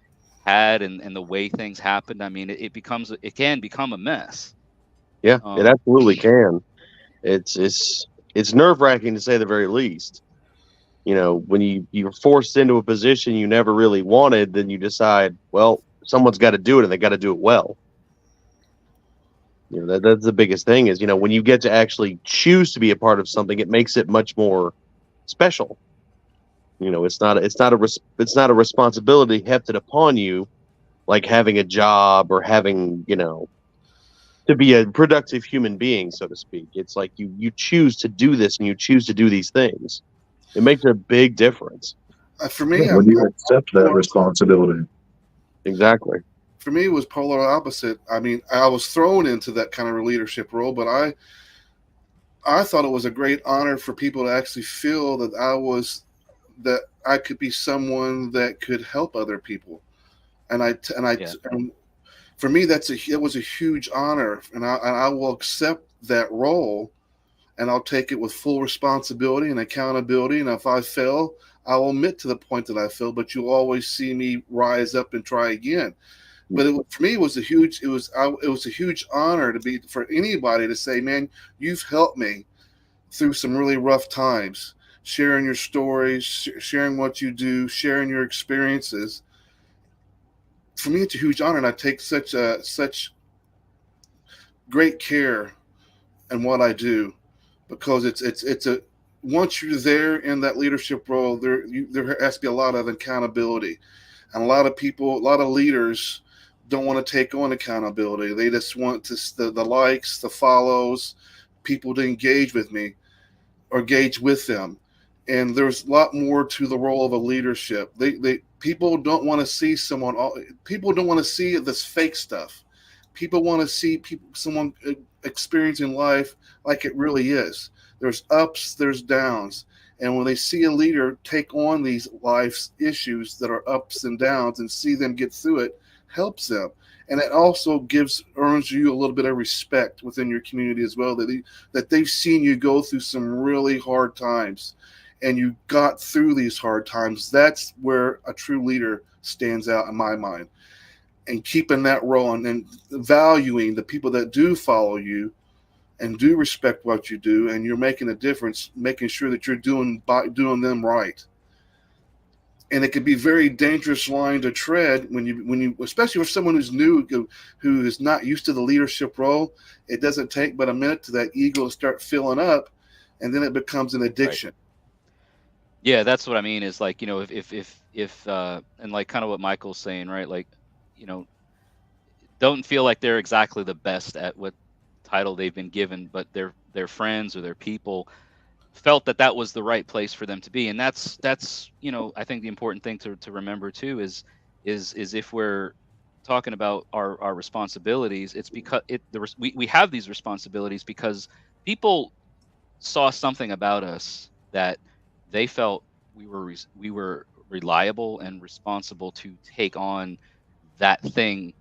Speaker 1: had, and the way things happened. I mean, it can become a mess.
Speaker 2: Yeah, it absolutely can. It's nerve-wracking to say the very least. When you're forced into a position you never really wanted, then you decide, well, someone's got to do it, and they got to do it well. That's the biggest thing is, when you get to actually choose to be a part of something, it makes it much more special. It's not a responsibility hefted upon you, like having a job or having, to be a productive human being, so to speak. It's like you choose to do this and you choose to do these things. It makes a big difference.
Speaker 4: For me,
Speaker 3: when you accept that responsibility.
Speaker 2: Exactly.
Speaker 4: For me, it was polar opposite. I mean, I was thrown into that kind of leadership role, but I thought it was a great honor for people to actually feel that I could be someone that could help other people. And for me, it was a huge honor, and I will accept that role, and I'll take it with full responsibility and accountability. And if I fail, I will admit to the point that I failed, but you'll always see me rise up and try again. But for me, it was a huge honor for anybody to say, man, you've helped me through some really rough times, sharing your stories, sharing what you do, sharing your experiences. For me, it's a huge honor, and I take such great care in what I do, because it's once you're there in that leadership role, there has to be a lot of accountability, and a lot of leaders don't want to take on accountability. They just want the likes, the follows, people to engage with me or engage with them. And there's a lot more to the role of a leadership. People don't want to see people don't want to see this fake stuff. People want to see someone experiencing life like it really is. There's ups, there's downs. And when they see a leader take on these life's issues that are ups and downs and see them get through it, helps them. And it also earns you a little bit of respect within your community as well, that they've seen you go through some really hard times and you got through these hard times. That's where a true leader stands out in my mind. And keeping that role and valuing the people that do follow you and do respect what you do, and you're making a difference, making sure that you're doing them right. And it can be a very dangerous line to tread when you, especially for someone who's new, who is not used to the leadership role. It doesn't take but a minute to that ego to start filling up, and then it becomes an addiction.
Speaker 1: Right. Yeah, that's what I mean. Is like, if and like kind of what Michael's saying, right? Like, don't feel like they're exactly the best at what title they've been given, but their friends or their people felt that was the right place for them to be. And that's I think the important thing to remember too is if we're talking about our responsibilities, it's because we have these responsibilities because people saw something about us that they felt we were reliable and responsible to take on that thing,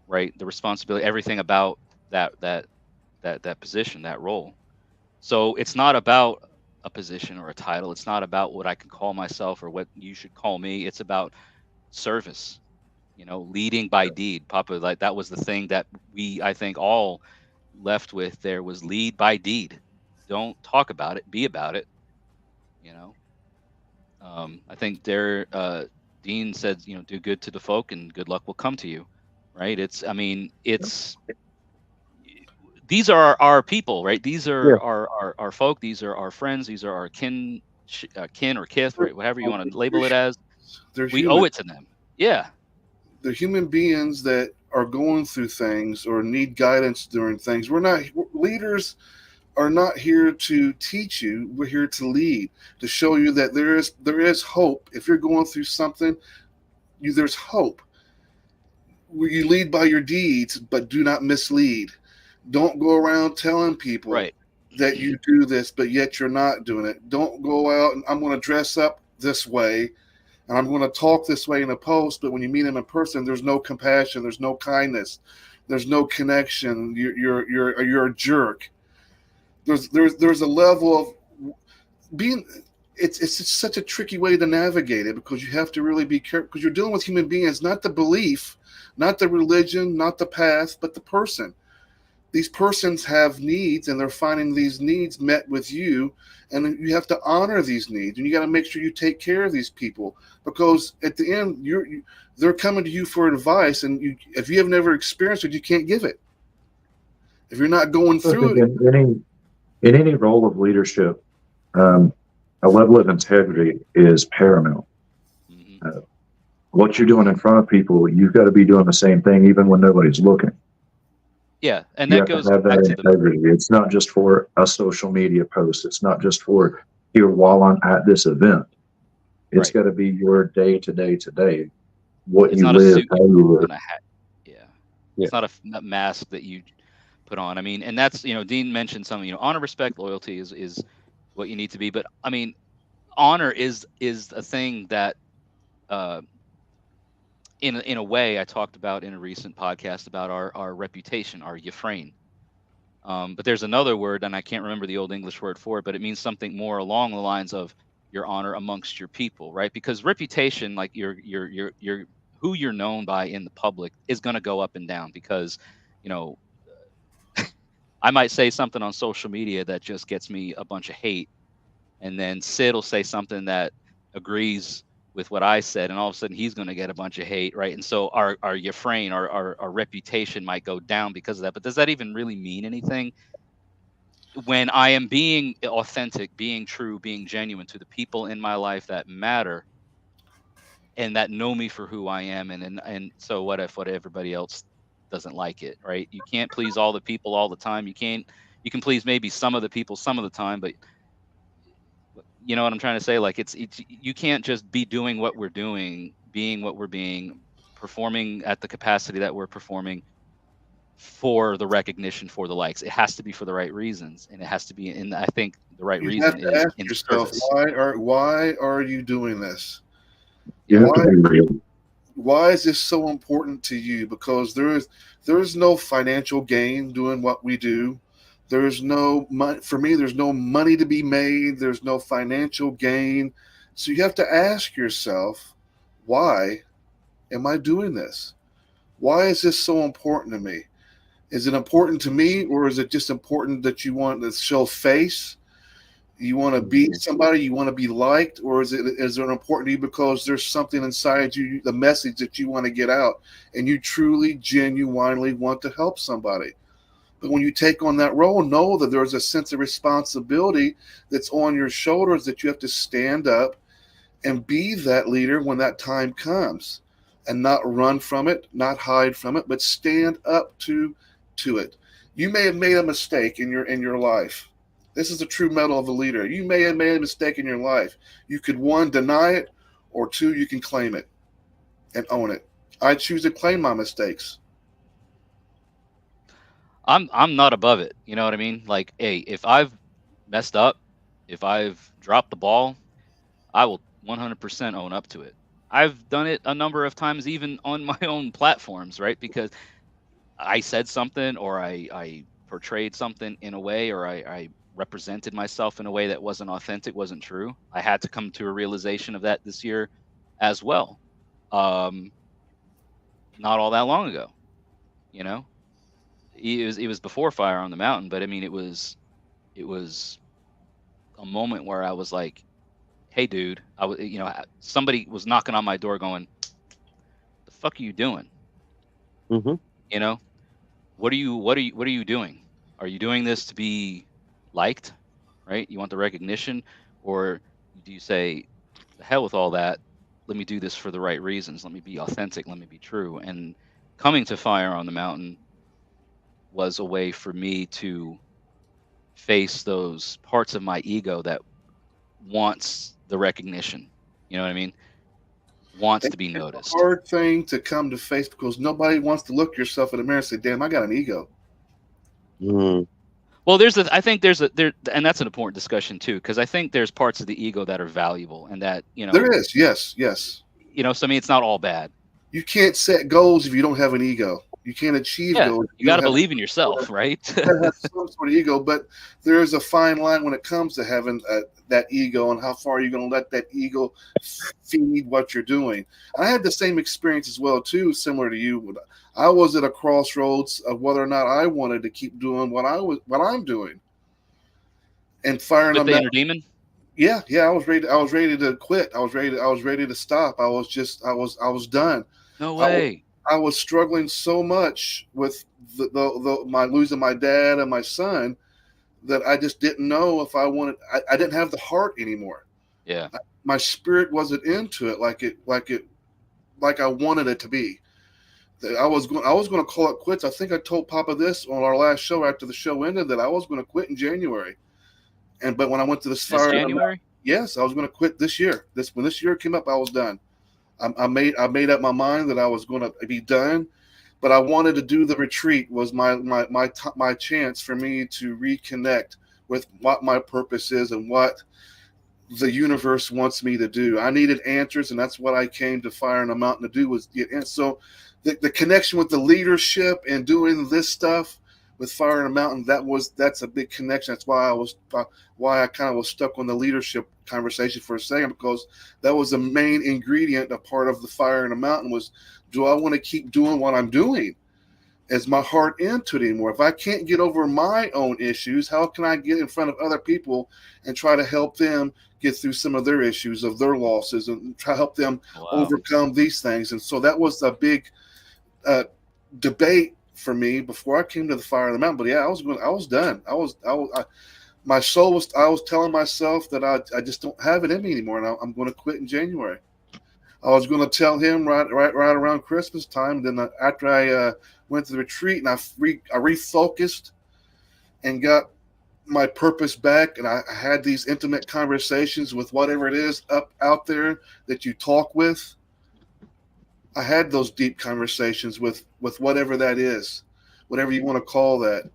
Speaker 1: right? The responsibility, everything about that position, that role. So it's not about a position or a title. It's not about what I can call myself or what you should call me. It's about service, leading by deed. Papa, like that was the thing that I think all left with there was lead by deed. Don't talk about it, be about it. I think Dean said, do good to the folk and good luck will come to you. Right. These are our people, right? These are our folk. These are our friends. These are our kin or kith, right? Whatever you want to label it as. We owe it to them. Yeah.
Speaker 4: They're human beings that are going through things or need guidance during things. Leaders are not here to teach you. We're here to lead, to show you that there is hope. If you're going through something, there's hope. You lead by your deeds, but do not mislead. Don't go around telling people that you do this, but yet you're not doing it. Don't go out and I'm going to dress up this way and I'm going to talk this way in a post, but when you meet them in person, there's no compassion, there's no kindness, there's no connection. You're a jerk. There's a level of being. It's such a tricky way to navigate it because you have to really be careful because you're dealing with human beings, not the belief, not the religion, not the path, but the person. These persons have needs and they're finding these needs met with you, and you have to honor these needs, and you got to make sure you take care of these people because at the end they're coming to you for advice, and if you have never experienced it, you can't give it. If you're not going through it.
Speaker 3: In any role of leadership, a level of integrity is paramount.
Speaker 1: Mm-hmm.
Speaker 3: What you're doing in front of people, you've got to be doing the same thing even when nobody's looking.
Speaker 1: Yeah, and that goes
Speaker 3: back to integrity. It's not just for a social media post. It's not just for here while I'm at this event. It's got to be your day to day. What you live, how you live.
Speaker 1: It's not a mask that you put on. I mean, and that's Dean mentioned something. Honor, respect, loyalty is what you need to be. But I mean, honor is a thing that. In a way, I talked about in a recent podcast about our reputation, our yafrain. But there's another word, and I can't remember the old English word for it, but it means something more along the lines of your honor amongst your people, right? Because reputation, like your who you're known by in the public, is going to go up and down. Because, I might say something on social media that just gets me a bunch of hate, and then Sid will say something that agrees with what I said, and all of a sudden he's going to get a bunch of hate, right? And so our yafrain, our reputation might go down because of that. But does that even really mean anything? When I am being authentic, being true, being genuine to the people in my life that matter and that know me for who I am, and so what if everybody else doesn't like it, right? You can't please all the people all the time. You can please maybe some of the people some of the time, but you know what I'm trying to say? Like it's you can't just be doing what we're doing, being what we're being, performing at the capacity that we're performing for the recognition, for the likes. It has to be for the right reasons, and it has to be in. I think the right reason is
Speaker 4: ask
Speaker 1: in
Speaker 4: yourself,
Speaker 1: service.
Speaker 4: why are you doing this?
Speaker 3: You have to be real.
Speaker 4: Why is this so important to you? Because there is no financial gain doing what we do. There's no money for me. There's no money to be made. There's no financial gain. So you have to ask yourself, why am I doing this? Why is this so important to me? Is it important to me, or is it just important that you want to show face? You want to be somebody, you want to be liked, or is it important to you because there's something inside you, the message that you want to get out, and you truly, genuinely want to help somebody? But when you take on that role, know that there's a sense of responsibility that's on your shoulders, that you have to stand up and be that leader when that time comes, and not run from it, not hide from it, but stand up to it. You may have made a mistake in your life, This is the true mettle of a leader. You may have made a mistake in your life. You could, one, deny it, or two, you can claim it and own it. I choose to claim my mistakes.
Speaker 1: I'm not above it. You know what I mean? Like, hey, if I've messed up, if I've dropped the ball, I will 100% own up to it. I've done it a number of times, even on my own platforms, right? Because I said something, or I portrayed something in a way, or I represented myself in a way that wasn't authentic, wasn't true. I had to come to a realization of that this year as well. Not all that long ago, you know. It was before Fire on the Mountain, but I mean, it was a moment where I was like, hey, dude, somebody was knocking on my door going, the fuck are you doing?
Speaker 2: Mm-hmm.
Speaker 1: You know, what are you doing? Are you doing this to be liked, right? You want the recognition, or do you say, the hell with all that, let me do this for the right reasons, let me be authentic, let me be true? And coming to Fire on the Mountain was a way for me to face those parts of my ego that wants the recognition. You know what I mean? Wants to be noticed.
Speaker 4: It's a hard thing to come to face, because nobody wants to look yourself in the mirror and say, damn, I got an ego.
Speaker 2: Mm.
Speaker 1: Well, and that's an important discussion too, because I think there's parts of the ego that are valuable, and that,
Speaker 4: There is, yes.
Speaker 1: So I mean, it's not all bad.
Speaker 4: You can't set goals if you don't have an ego. You can't achieve goals.
Speaker 1: You got to believe in yourself, right?
Speaker 4: You have some sort of ego, but there is a fine line when it comes to having that ego, and how far you're going to let that ego feed what you're doing. I had the same experience as well, too, similar to you. I was at a crossroads of whether or not I wanted to keep doing what I'm doing, and firing
Speaker 1: with the inner demon.
Speaker 4: Yeah, I was ready to quit. I was ready to stop. I was done.
Speaker 1: No way.
Speaker 4: I was struggling so much with my losing my dad and my son that I just didn't know if I wanted. I didn't have the heart anymore.
Speaker 1: Yeah,
Speaker 4: my spirit wasn't into it like I wanted it to be. I was going to call it quits. I think I told Papa this on our last show after the show ended, that I was going to quit in January. But when I went to this fire,
Speaker 1: January,
Speaker 4: yes, I was going to quit this year. When this year came up, I was done. I made up my mind that I was going to be done, but I wanted to do the retreat. Was my chance for me to reconnect with what my purpose is and what the universe wants me to do. I needed answers, and that's what I came to Fire on the Mountain to do, was get. And so the connection with the leadership and doing this stuff with Fire on the Mountain, that's a big connection. That's why I kind of was stuck on the leadership conversation for a second, because that was the main ingredient, a part of the Fire on the Mountain, was, do I want to keep doing what I'm doing? Is my heart into it anymore? If I can't get over my own issues, how can I get in front of other people and try to help them get through some of their issues, of their losses, and try to help them overcome these things? And so that was a big debate for me before I came to the Fire on the Mountain. But yeah, I was done. My soul was. I was telling myself that I just don't have it in me anymore, and I'm going to quit in January. I was going to tell him right around Christmas time. Then after I went to the retreat, and I refocused and got my purpose back, and I had these intimate conversations with whatever it is out there that you talk with. I had those deep conversations with whatever that is, whatever you want to call that.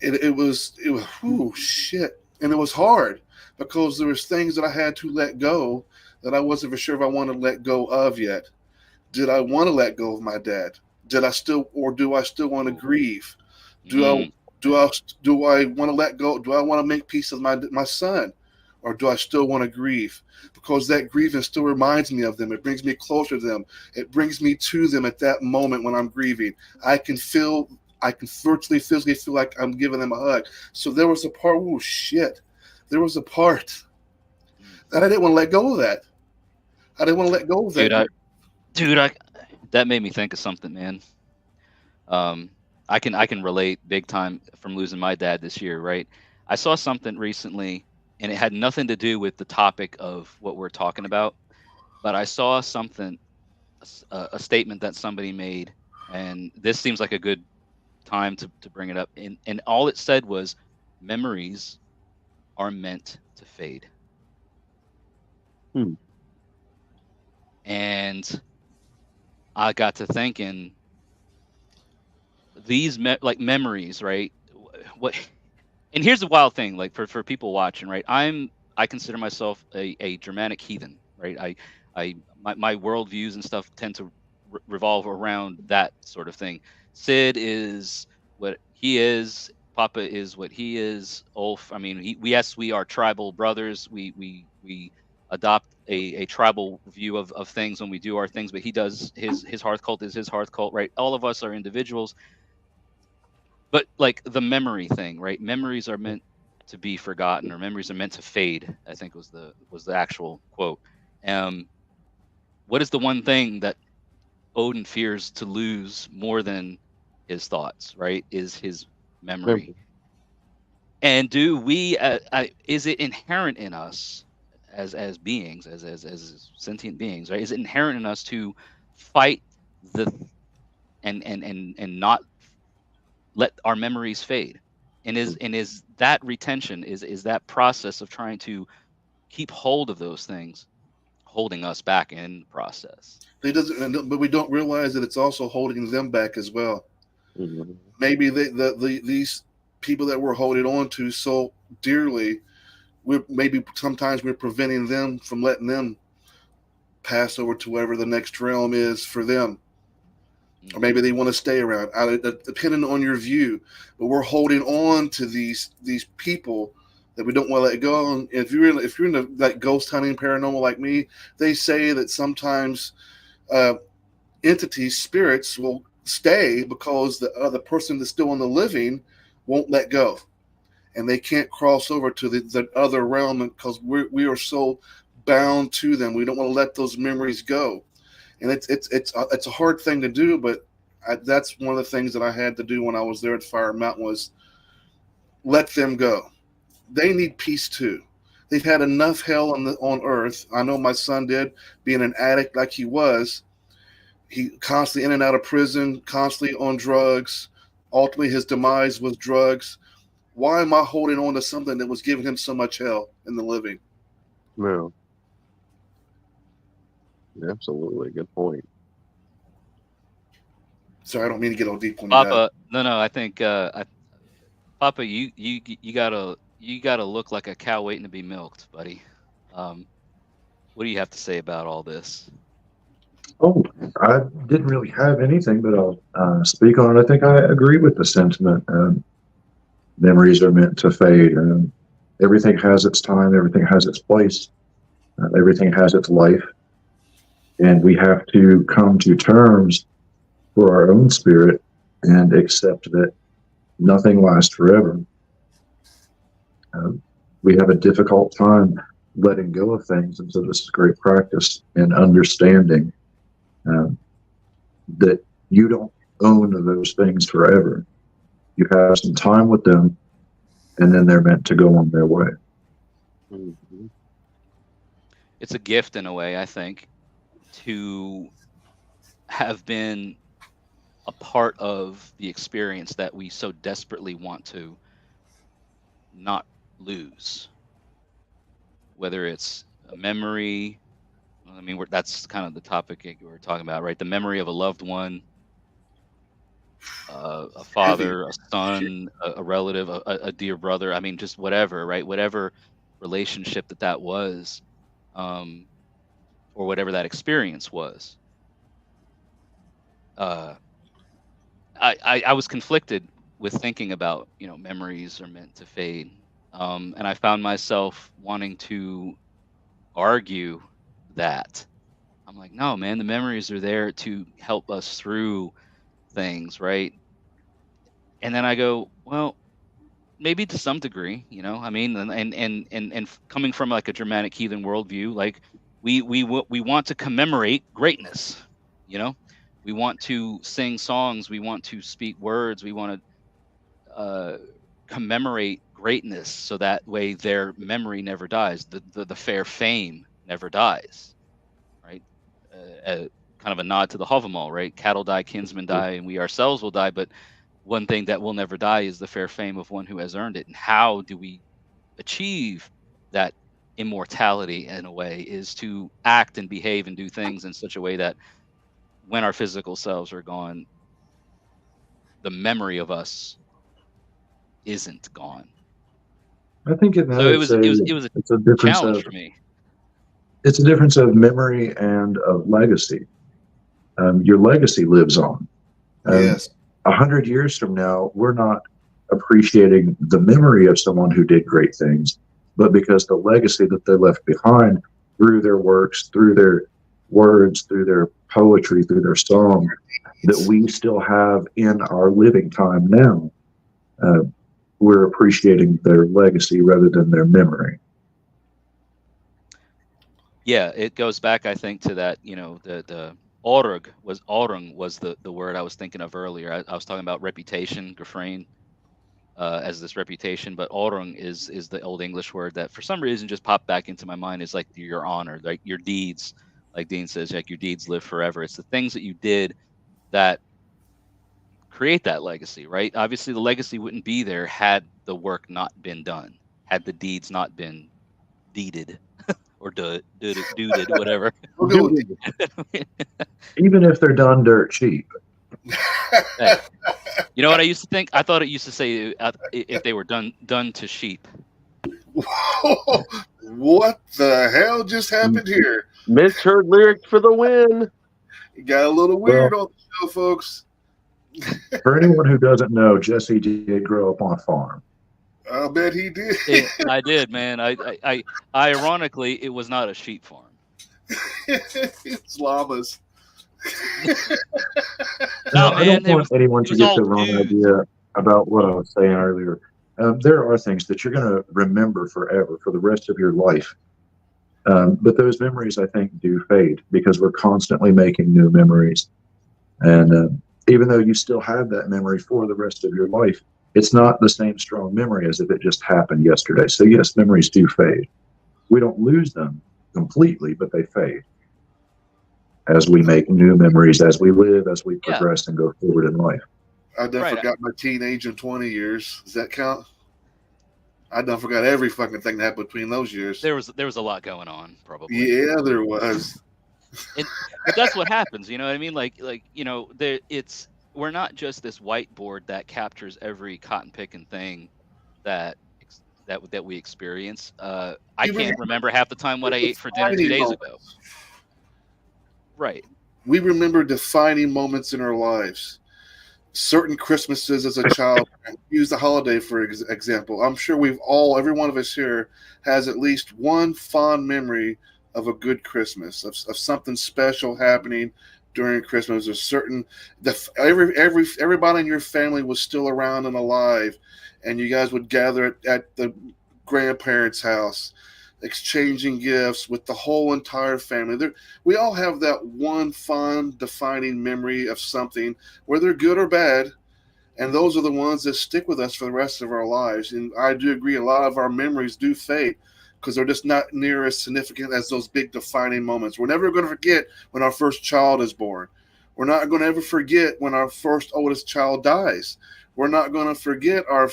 Speaker 4: It was whew, shit. And it was hard, because there was things that I had to let go that I wasn't for sure if I wanted to let go of yet. Did I want to let go of my dad? Do I still want to grieve? Do I want to let go? Do I want to make peace with my son? Or do I still want to grieve? Because that grieving still reminds me of them. It brings me closer to them. It brings me to them at that moment when I'm grieving. I can virtually physically feel like I'm giving them a hug. So there was a part, there was a part that I didn't want to let go of that. I didn't want to let go of that.
Speaker 1: That made me think of something, man. I can relate big time from losing my dad this year, right? I saw something recently, and it had nothing to do with the topic of what we're talking about, but I saw something, a statement that somebody made, and this seems like a good time to bring it up. And all it said was, memories are meant to fade. And I got to thinking, these memories, right? What? And here's the wild thing, like for people watching, right? I consider myself a Germanic heathen, right? My worldviews and stuff tend to revolve around that sort of thing. Sid is what he is. Papa is what he is. Ulf, I mean, we are tribal brothers. We adopt a tribal view of things when we do our things, but he does his hearth cult is his hearth cult, right? All of us are individuals. But like the memory thing, right? Memories are meant to be forgotten, or memories are meant to fade, I think was the actual quote. What is the one thing that Odin fears to lose more than his thoughts, right? Is his memory. And do we is it inherent in us as beings, as sentient beings, right? Is it inherent in us to fight and not let our memories fade? And is that retention, is that process of trying to keep hold of those things holding us back in the process?
Speaker 4: But we don't realize that it's also holding them back as well. Maybe these people that we're holding on to so dearly, sometimes we're preventing them from letting them pass over to wherever the next realm is for them. Or maybe they want to stay around, depending on your view. But we're holding on to these people that we don't want to let go. And if you're into like ghost hunting, paranormal like me, they say that sometimes entities, spirits will stay because the person that's still in the living won't let go, and they can't cross over to the other realm because we are so bound to them. We don't want to let those memories go. And it's a hard thing to do, but that's one of the things that I had to do when I was there at Fire Mountain was let them go. They need peace too. They've had enough hell on earth. I know my son did, being an addict like he was. He constantly in and out of prison, constantly on drugs. Ultimately, his demise was drugs. Why am I holding on to something that was giving him so much hell in the living?
Speaker 2: No. Absolutely, good point.
Speaker 4: Sorry, I don't mean to get all deep on
Speaker 1: Papa. No, I think Papa, you gotta look like a cow waiting to be milked, buddy. What do you have to say about all this?
Speaker 3: Oh, I didn't really have anything, but I'll speak on it. I think I agree with the sentiment. Memories are meant to fade. Everything has its time. Everything has its place. Everything has its life. And we have to come to terms for our own spirit and accept that nothing lasts forever. We have a difficult time letting go of things, and so this is great practice in understanding that you don't own those things forever. You have some time with them, and then they're meant to go on their way.
Speaker 1: It's a gift in a way, I think, to have been a part of the experience that we so desperately want to not lose. Whether it's a memory, I mean, that's kind of the topic we're talking about, right? The memory of a loved one, a father, a son, a relative, a dear brother. I mean, just whatever, right? Whatever relationship that was, or whatever that experience was. I was conflicted with thinking about, memories are meant to fade. And I found myself wanting to argue that. I'm like, no, man, the memories are there to help us through things, right? And then I go, well, maybe to some degree, I mean, and coming from like a Germanic heathen worldview, like we want to commemorate greatness, we want to sing songs, we want to speak words, we want to commemorate greatness, so that way their memory never dies, the fair fame never dies, right? Kind of a nod to the Havamal, right? Cattle die, kinsmen die, and we ourselves will die, but one thing that will never die is the fair fame of one who has earned it. And how do we achieve that immortality in a way is to act and behave and do things in such a way that when our physical selves are gone, the memory of us isn't gone.
Speaker 3: I think in that
Speaker 1: So it was
Speaker 3: it's a
Speaker 1: a
Speaker 3: difference
Speaker 1: challenge
Speaker 3: of
Speaker 1: for me.
Speaker 3: it's a difference of memory and of legacy. Your legacy lives on.
Speaker 4: Yes.
Speaker 3: 100 years from now, we're not appreciating the memory of someone who did great things, but because the legacy that they left behind through their works, through their words, through their poetry, through their song, that we still have in our living time now. We're appreciating their legacy rather than their memory.
Speaker 1: Yeah, it goes back, I think, to that, the Org was the word I was thinking of earlier. I was talking about reputation, refrain, as this reputation, but Orung is the Old English word that for some reason just popped back into my mind. Is like your honor, like your deeds, like Dean says, like your deeds live forever. It's the things that you did that create that legacy, right? Obviously the legacy wouldn't be there had the work not been done, had the deeds not been deeded or duded, whatever.
Speaker 3: Even if they're done dirt cheap.
Speaker 1: Hey, you know what I used to think? I thought it used to say if they were done to sheep.
Speaker 4: What the hell just happened here?
Speaker 2: Misheard lyrics for the win.
Speaker 4: You got a little weird on the show, folks.
Speaker 3: For anyone who doesn't know, Jesse did grow up on a farm.
Speaker 4: I bet he did.
Speaker 1: I did, man. I ironically, it was not a sheep farm.
Speaker 4: It's llamas.
Speaker 3: No, I don't want anyone to get the wrong idea about what I was saying earlier. There are things that you're going to remember forever, for the rest of your life. But those memories, I think, do fade because we're constantly making new memories. And even though you still have that memory for the rest of your life, it's not the same strong memory as if it just happened yesterday. So yes, memories do fade. We don't lose them completely, but they fade as we make new memories, as we live, as we progress and go forward in life.
Speaker 4: I done forgot my teenage and 20 years. Does that count? I done forgot every fucking thing that happened between those years.
Speaker 1: There was a lot going on, probably.
Speaker 4: Yeah, there was.
Speaker 1: But that's what happens, you know what I mean? We're not just this whiteboard that captures every cotton picking thing that we experience. I can't remember half the time what I ate for dinner 2 days ago. Right.
Speaker 4: We remember defining moments in our lives. Certain Christmases as a child. Use the holiday for example. I'm sure every one of us here has at least one fond memory of a good Christmas, of something special happening during Christmas. Everybody in your family was still around and alive, and you guys would gather at the grandparents' house, exchanging gifts with the whole entire family. We all have that one fond, defining memory of something, whether good or bad, and those are the ones that stick with us for the rest of our lives. And I do agree, a lot of our memories do fade because they're just not near as significant as those big defining moments. We're never going to forget when our first child is born. We're not going to ever forget when our first oldest child dies. We're not going to forget our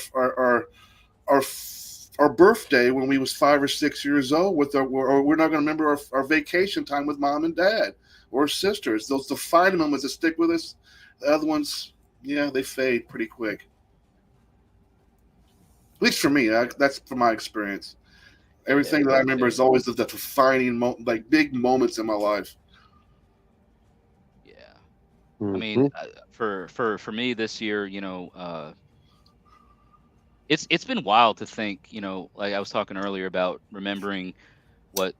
Speaker 4: birthday when we was 5 or 6 years old or we're not going to remember our vacation time with mom and dad or sisters. Those defining moments that stick with us. The other ones, they fade pretty quick. At least for me, that's from my experience. Everything that I remember is always the defining like big moments in my life.
Speaker 1: Yeah. Mm-hmm. I mean, for me this year, it's been wild to think, like I was talking earlier about remembering what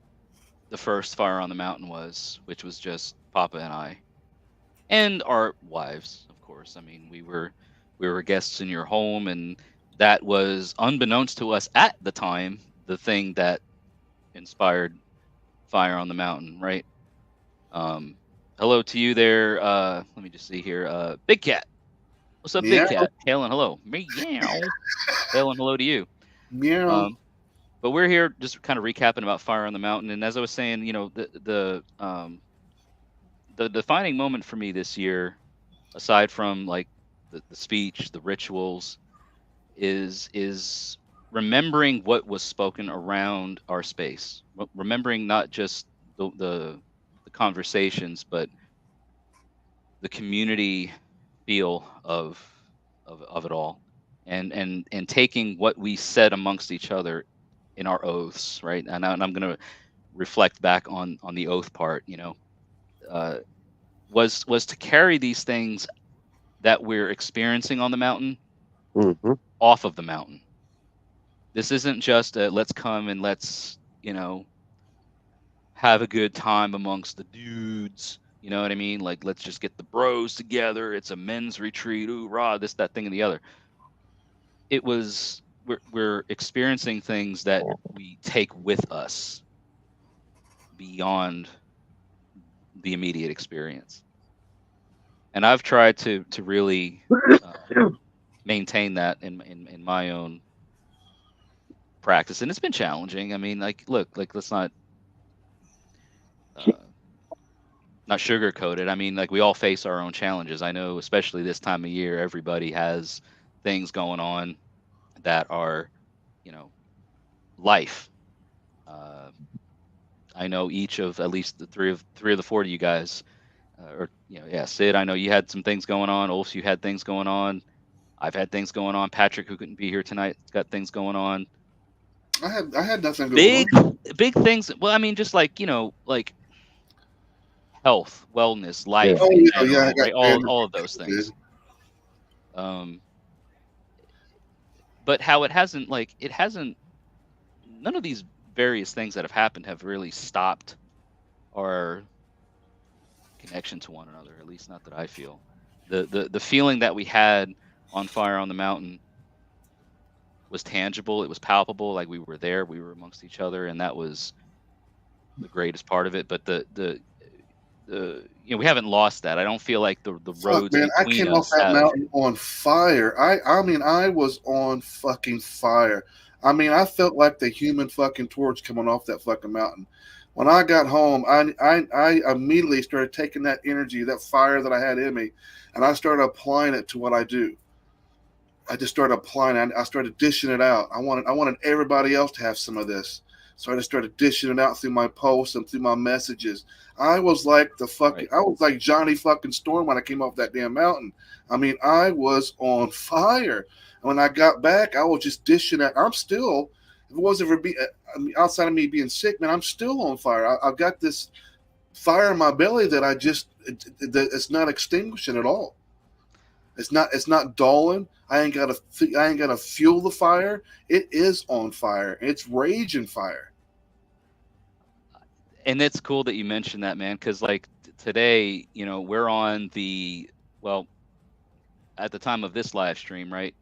Speaker 1: the first fire on the mountain was, which was just Papa and I, and our wives, of course. I mean, we were guests in your home, and that was unbeknownst to us at the time, the thing that inspired Fire on the Mountain, right? Hello to you there. Let me just see here. Big Cat. What's up, Big Cat? Hail and hello. Meow. Hail and hello to you.
Speaker 4: Meow.
Speaker 1: But we're here just kind of recapping about Fire on the Mountain. And as I was saying, the defining moment for me this year, aside from like the speech, the rituals, is remembering what was spoken around our space, remembering not just the conversations, but the community feel of it all, and taking what we said amongst each other in our oaths, right? And I'm going to reflect back on the oath part, was to carry these things that we're experiencing on the mountain
Speaker 2: Mm-hmm.
Speaker 1: off of the mountain. This isn't just a let's come and let's, have a good time amongst the dudes. You know what I mean? Like, let's just get the bros together. It's a men's retreat. Ooh, rah, this, that, thing, and the other. It was, we're experiencing things that we take with us beyond the immediate experience. And I've tried to really maintain that in my own practice, and it's been challenging. I mean, like, look, like, let's not sugarcoat it. I mean, like, we all face our own challenges. I know, especially this time of year, everybody has things going on that are, life. I know each of at least the three of the four of you guys, Sid, I know you had some things going on. Ulf, you had things going on. I've had things going on. Patrick, who couldn't be here tonight, got things going on.
Speaker 4: I had nothing going on.
Speaker 1: Big things. Well, I mean, just like, like health, wellness, life,
Speaker 4: Oh,
Speaker 1: in
Speaker 4: yeah,
Speaker 1: general,
Speaker 4: yeah, I got
Speaker 1: right? All of those things. But how it hasn't, none of these various things that have happened have really stopped our connection to one another, at least not that I feel. The feeling that we had on Fire on the Mountain was tangible, it was palpable, like we were there, we were amongst each other, and that was the greatest part of it. But the we haven't lost that. I don't feel like the roads
Speaker 4: man, I
Speaker 1: between
Speaker 4: came
Speaker 1: us
Speaker 4: off that
Speaker 1: have.
Speaker 4: mountain on fire. I mean, I was on fucking fire. I mean, I felt like the Human fucking Torch coming off that fucking mountain. When I got home, I immediately started taking that energy, that fire that I had in me, and I started applying it to what I do. I just started applying it. I started dishing it out. I wanted everybody else to have some of this. So I just started dishing it out through my posts and through my messages. I was like I was like Johnny fucking Storm when I came off that damn mountain. I mean, I was on fire. And when I got back, I was just dishing it. I'm still, if it wasn't for outside of me being sick, man, I'm still on fire. I've got this fire in my belly that it's not extinguishing at all. It's not dulling. I ain't gotta fuel the fire. It is on fire. It's raging fire.
Speaker 1: And it's cool that you mentioned that, man, because like today, we're on at the time of this live stream, right?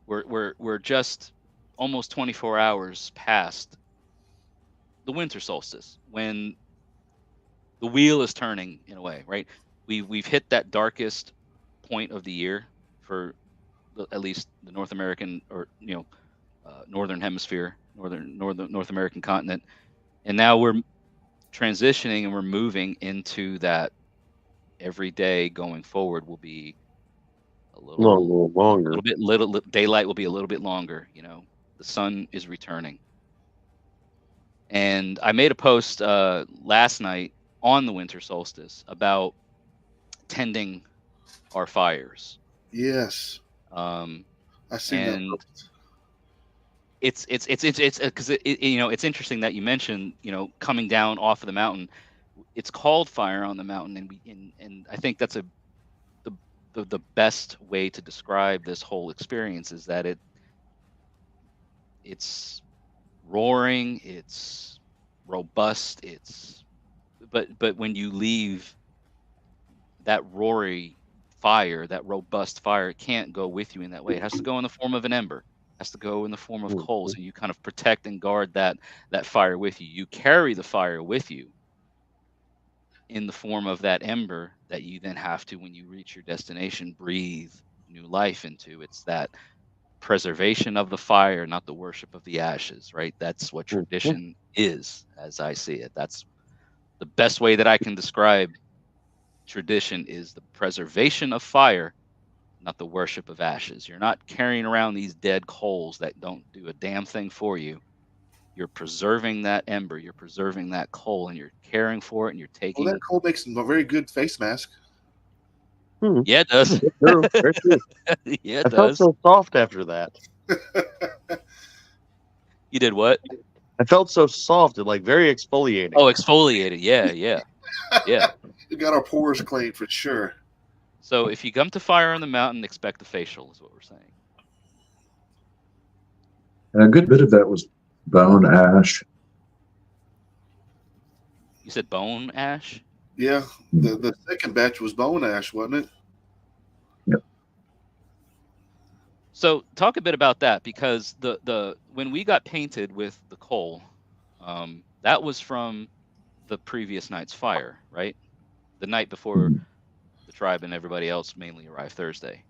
Speaker 1: We're just almost 24 hours past the winter solstice, when the wheel is turning in a way, right? We've hit that darkest point of the year for at least the North American or northern hemisphere, North American continent, and now we're transitioning and we're moving into that. Every day going forward will be a little longer. Little daylight will be a little bit longer. The sun is returning, and I made a post last night on the winter solstice about tending our fires.
Speaker 4: Yes. I see that.
Speaker 1: It's because it's interesting that you mentioned coming down off of the mountain. It's called Fire on the Mountain, and I think that's the best way to describe this whole experience is that it's roaring, it's robust, but when you leave that roaring fire, that robust fire, it can't go with you in that way. It has to go in the form of an ember. It has to go in the form of coals, and you kind of protect and guard that fire with you. You carry the fire with you in the form of that ember that you then have to, when you reach your destination, breathe new life into. It's that preservation of the fire, not the worship of the ashes, right? That's what tradition is, as I see it. That's the best way that I can describe tradition, is the preservation of fire, not the worship of ashes. You're not carrying around these dead coals that don't do a damn thing for you. You're preserving that ember, you're preserving that coal, and you're caring for it, and you're taking.
Speaker 4: Well, that coal makes a very good face mask.
Speaker 1: Yeah, it does.
Speaker 2: True, very true.
Speaker 1: Yeah, it
Speaker 2: I felt
Speaker 1: does.
Speaker 2: so soft after that.
Speaker 1: You did what?
Speaker 2: I felt so soft and like very exfoliating.
Speaker 1: Oh, exfoliated. Yeah.
Speaker 4: We got our pores cleaned for sure.
Speaker 1: So if you come to Fire on the Mountain, expect a facial, is what we're saying.
Speaker 3: And a good bit of that was bone ash.
Speaker 1: You said bone ash?
Speaker 4: Yeah, the second batch was bone ash, wasn't it?
Speaker 3: Yep.
Speaker 1: So talk a bit about that, because the when we got painted with the coal, that was from the previous night's fire, right? The night before the tribe and everybody else mainly arrived Thursday.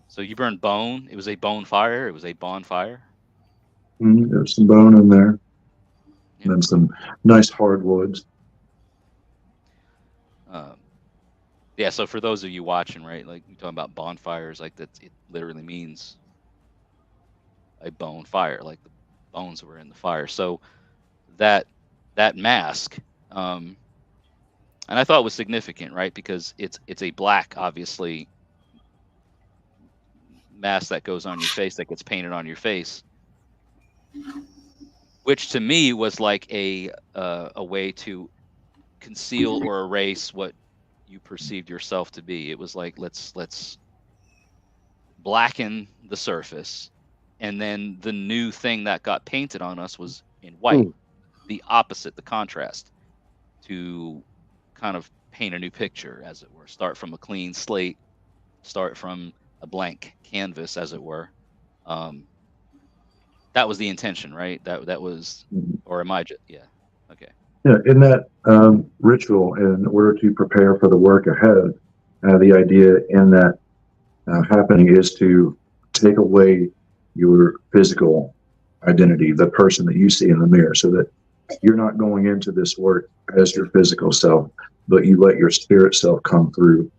Speaker 1: So you burned bone. It was a bone fire. It was a bonfire.
Speaker 3: There's some bone in there.
Speaker 1: Yep.
Speaker 3: And then some nice hardwoods.
Speaker 1: Yeah, so for those of you watching, right, like you're talking about bonfires, like that, it literally means a bone fire, like the bones were in the fire. So that mask, and I thought it was significant, right, because it's a black, obviously, mask that goes on your face, that gets painted on your face, which to me was like a way to conceal or erase what you perceived yourself to be. It was like, let's blacken the surface, and then the new thing that got painted on us was in white, the opposite, the contrast, to kind of paint a new picture, as it were. Start from a clean slate, start from a blank canvas, as it were. That was the intention, right? That was, or am I just, yeah, okay.
Speaker 3: Yeah, in that ritual, in order to prepare for the work ahead, the idea in that happening is to take away your physical identity, the person that you see in the mirror, so that you're not going into this work as your physical self, but you let your spirit self come through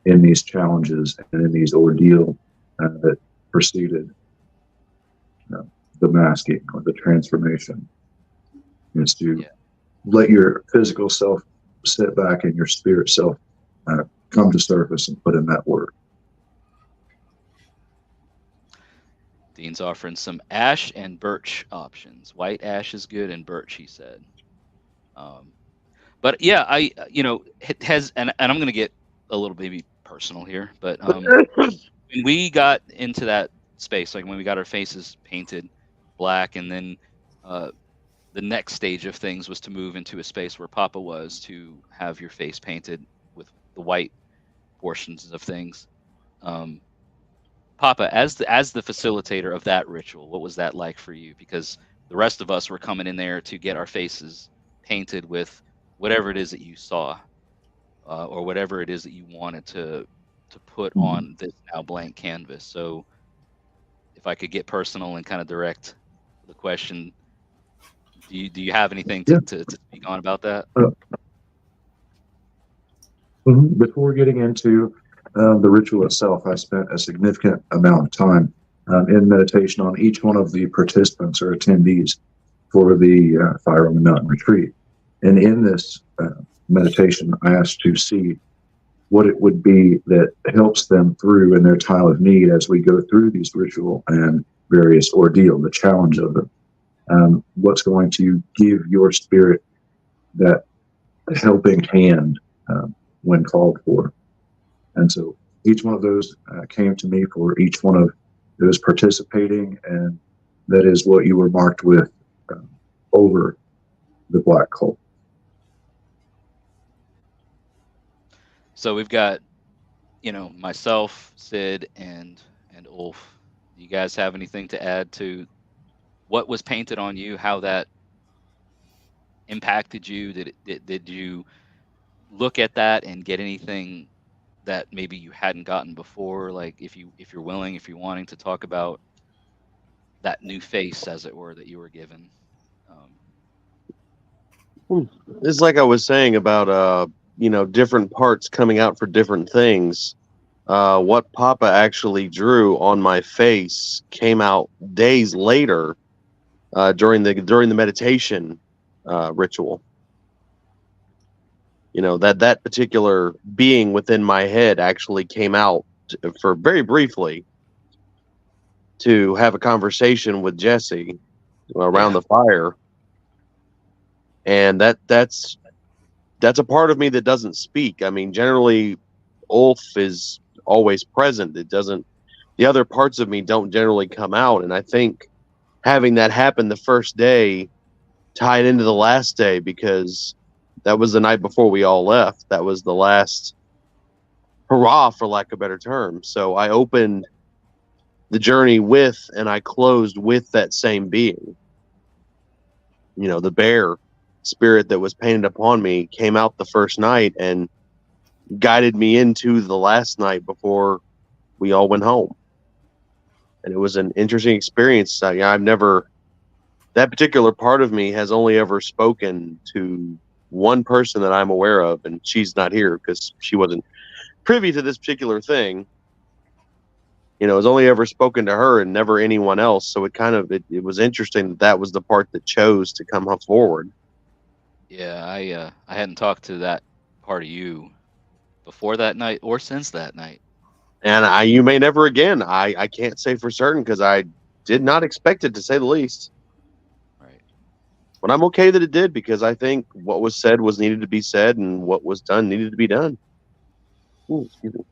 Speaker 3: in these challenges and in these ordeal that preceded the masking or the transformation. Is to let your physical self sit back and your spirit self come to surface and put in that work.
Speaker 1: Dean's offering some ash and birch options. White ash is good, and birch, he said. But yeah, it has, and I'm going to get a little maybe personal here, but when we got into that space, like when we got our faces painted black, and then the next stage of things was to move into a space where Papa was, to have your face painted with the white portions of things. Papa, as the facilitator of that ritual, what was that like for you? Because the rest of us were coming in there to get our faces painted with whatever it is that you saw, or whatever it is that you wanted to put on this now blank canvas. So if I could get personal and kind of direct the question, do you have anything to speak on about that?
Speaker 3: Before getting into the ritual itself, I spent a significant amount of time in meditation on each one of the participants or attendees for the Fire on the Mountain retreat. And in this meditation, I asked to see what it would be that helps them through in their time of need as we go through these ritual and various ordeal, the challenge of them. What's going to give your spirit that helping hand when called for. And so each one of those came to me for each one of those participating, and that is what you were marked with over the black coal.
Speaker 1: So we've got, myself, Sid, and Ulf. Do you guys have anything to add to what was painted on you, how that impacted you? Did you look at that and get anything that maybe you hadn't gotten before? Like if you're willing, if you're wanting to talk about that new face, as it were, that you were given.
Speaker 2: It's like I was saying about different parts coming out for different things. what Papa actually drew on my face came out days later during the meditation ritual. You know, that particular being within my head actually came out for very briefly to have a conversation with Jesse around the fire, and that's a part of me that doesn't speak. I mean, generally, Ulf is always present. It doesn't. The other parts of me don't generally come out, and I think having that happen the first day tied into the last day, because that was the night before we all left. That was the last hurrah, for lack of a better term. So I opened the journey with, and I closed with that same being. You know, the bear spirit that was painted upon me came out the first night and guided me into the last night before we all went home. And it was an interesting experience. That particular part of me has only ever spoken to one person that I'm aware of, and she's not here because she wasn't privy to this particular thing. You know, it's only ever spoken to her and never anyone else. So it was interesting that was the part that chose to come forward.
Speaker 1: Yeah, I hadn't talked to that part of you before that night or since that night.
Speaker 2: And you may never again. I can't say for certain because I did not expect it, to say the least.
Speaker 1: Right.
Speaker 2: But I'm okay that it did, because I think what was said was needed to be said, and what was done needed to be done. Ooh, excuse me.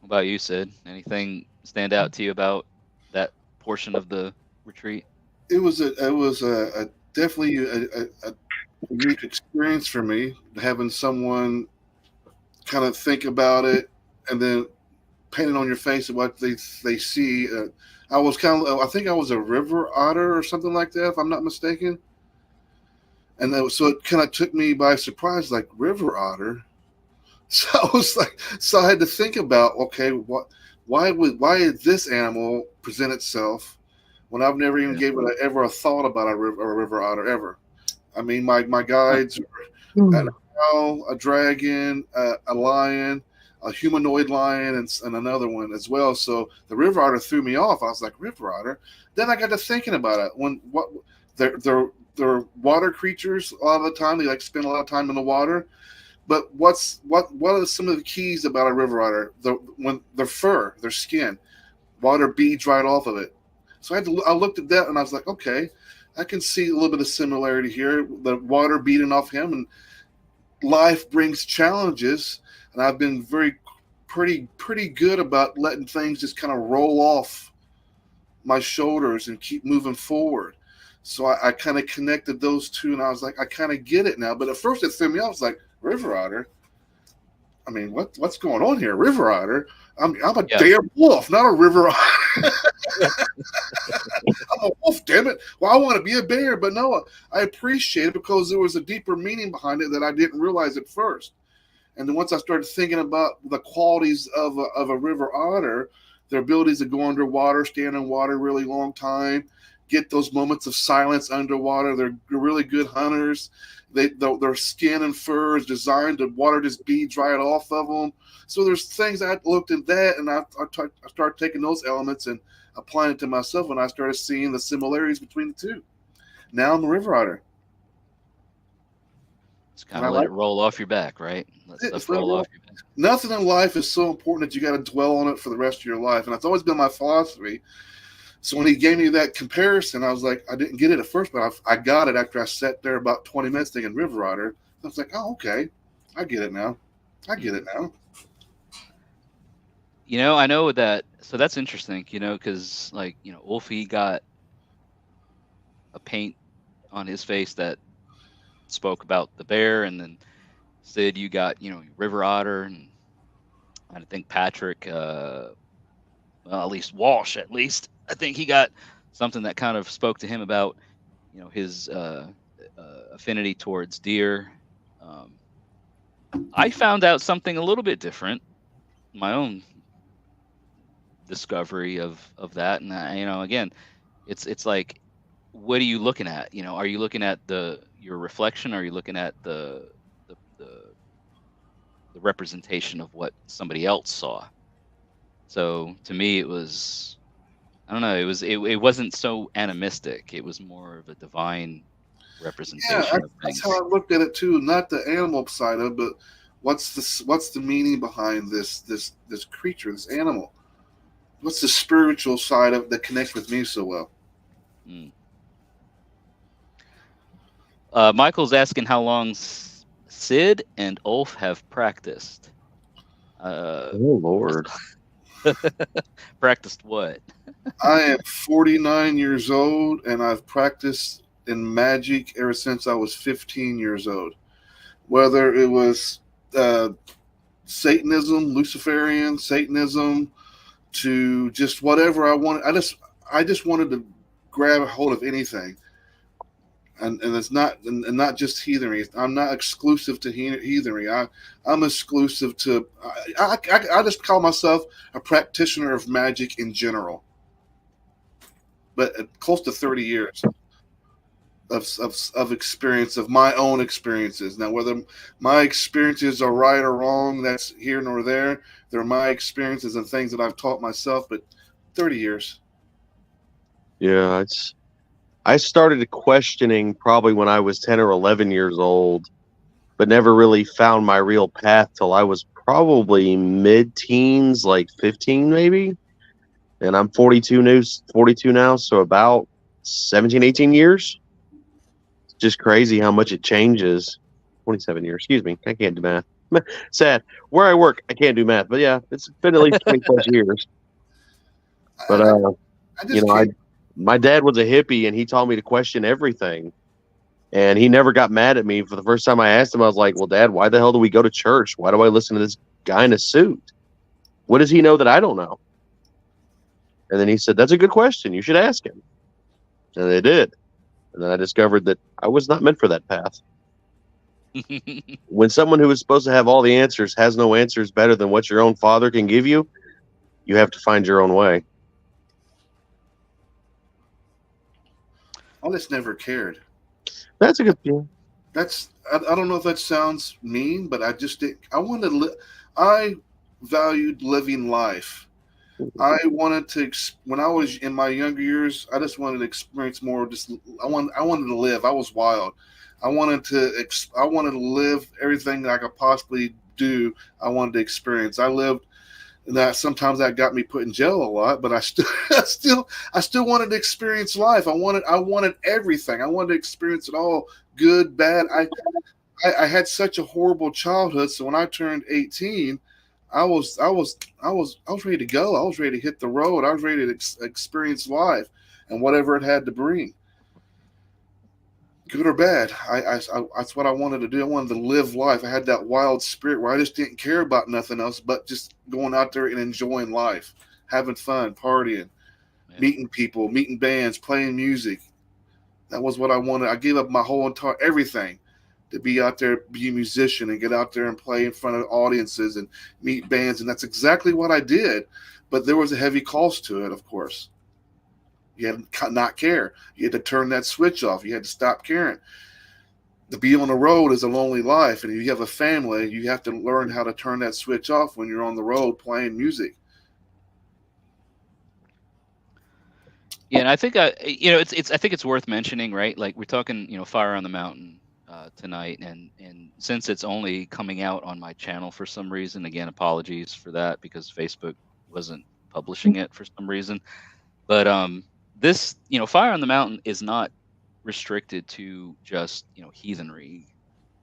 Speaker 1: What about you, Sid? Anything stand out to you about that portion of the retreat?
Speaker 4: It was a definitely a unique experience for me, having someone kind of think about it and then paint it on your face of what they see. I think I was a river otter or something like that, if I'm not mistaken. And so it kind of took me by surprise, like, river otter. So I had to think about, okay, why did this animal present itself when I've never even gave it ever a thought about a river otter ever? I mean, my guides are an owl, a dragon, a lion, a humanoid lion, and another one as well. So the river otter threw me off. I was like, river otter. Then I got to thinking about it. They're water creatures a lot of the time. They like spend a lot of time in the water. But what are some of the keys about a river otter? Their fur, their skin, water beads right off of it. So I looked at that and I was like, okay, I can see a little bit of similarity here. The water beating off him, and life brings challenges, and I've been pretty good about letting things just kind of roll off my shoulders and keep moving forward. So I kind of connected those two, and I was like, I kind of get it now. But at first it threw me off. I was like, river otter? I mean, what's going on here? River otter? I'm a damn wolf, not a river otter. I'm a wolf, damn it. Well, I want to be a bear, but no, I appreciate it because there was a deeper meaning behind it that I didn't realize at first. And then once I started thinking about the qualities of a river otter, their abilities to go underwater, stay in water a really long time, get those moments of silence underwater. They're really good hunters. Their skin and fur is designed to water just beads right off of them. So there's things I looked at that, and I started taking those elements and applying it to myself, and I started seeing the similarities between the two. Now I'm a river otter.
Speaker 1: Just kind of let it roll off your back, right? Let stuff roll off your back.
Speaker 4: Nothing in life is so important that you got to dwell on it for the rest of your life, and that's always been my philosophy. So when he gave me that comparison, I was like, I didn't get it at first, but I got it after I sat there about 20 minutes thinking river otter. I was like, oh, okay. I get it now.
Speaker 1: You know, I know that. So that's interesting, you know, because, like, you know, Wolfie got a paint on his face that spoke about the bear, and then Sid, you got, you know, river otter, and I think Patrick, well, at least Walsh, I think he got something that kind of spoke to him about, you know, his affinity towards deer. I found out something a little bit different, my own discovery of that, and you know, again, it's like, what are you looking at? You know, are you looking at your reflection? Are you looking at the the representation of what somebody else saw. So to me, it was, I don't know, it wasn't so animistic. It was more of a divine representation of things.
Speaker 4: That's how I looked at it too. Not the animal side of it, but what's the meaning behind this creature, this animal? What's the spiritual side of that connects with me so well?
Speaker 1: Michael's asking how long Sid and Ulf have practiced.
Speaker 2: Oh Lord.
Speaker 1: Practiced what?
Speaker 4: I am 49 years old, and I've practiced in magic ever since I was 15 years old. Whether it was Satanism, Luciferian Satanism, to just whatever I wanted. I just wanted to grab a hold of anything. And it's not just heathenry. I'm not exclusive to heathenry. I'm exclusive to. I just call myself a practitioner of magic in general. But close to 30 years of experience, of my own experiences. Now, whether my experiences are right or wrong, that's here nor there. They're my experiences and things that I've taught myself. But 30 years.
Speaker 2: Yeah, I started questioning probably when I was 10 or 11 years old, but never really found my real path till I was probably mid-teens, like 15 maybe. And I'm 42 now, so about 17, 18 years. It's just crazy how much it changes. 27 years, excuse me. I can't do math. Sad. Where I work, I can't do math, but yeah, it's been at least 20 plus years. But my dad was a hippie, and he taught me to question everything. And he never got mad at me. For the first time I asked him, I was like, well, Dad, why the hell do we go to church? Why do I listen to this guy in a suit? What does he know that I don't know? And then he said, that's a good question. You should ask him. And they did. And then I discovered that I was not meant for that path. When someone who is supposed to have all the answers has no answers better than what your own father can give you, you have to find your own way.
Speaker 4: I just never cared.
Speaker 2: That's a good thing.
Speaker 4: I don't know if that sounds mean, but I just did. I valued living life. I wanted to, when I was in my younger years, I just wanted to experience more. I wanted to live. I was wild. I wanted to live everything that I could possibly do. I wanted to experience. I lived. That sometimes that got me put in jail a lot, but I still wanted to experience life. I wanted everything. I wanted to experience it all, good, bad. I had such a horrible childhood, so when I turned 18, I was ready to go. I was ready to hit the road. I was ready to experience life and whatever it had to bring, good or bad. That's what I wanted to do. I wanted to live life. I had that wild spirit where I just didn't care about nothing else but just going out there and enjoying life, having fun, partying, meeting people, meeting bands, playing music. That was what I wanted. I gave up my whole entire everything to be out there, be a musician, and get out there and play in front of audiences and meet bands. And that's exactly what I did. But there was a heavy cost to it, of course. You had to not care. You had to turn that switch off. You had to stop caring. To be on the road is a lonely life. And if you have a family, you have to learn how to turn that switch off when you're on the road playing music.
Speaker 1: Yeah, and I think I think it's worth mentioning, right? Like we're talking, Fire on the Mountain tonight, and since it's only coming out on my channel for some reason, again, apologies for that because Facebook wasn't publishing it for some reason. But this, Fire on the Mountain is not restricted to just, heathenry,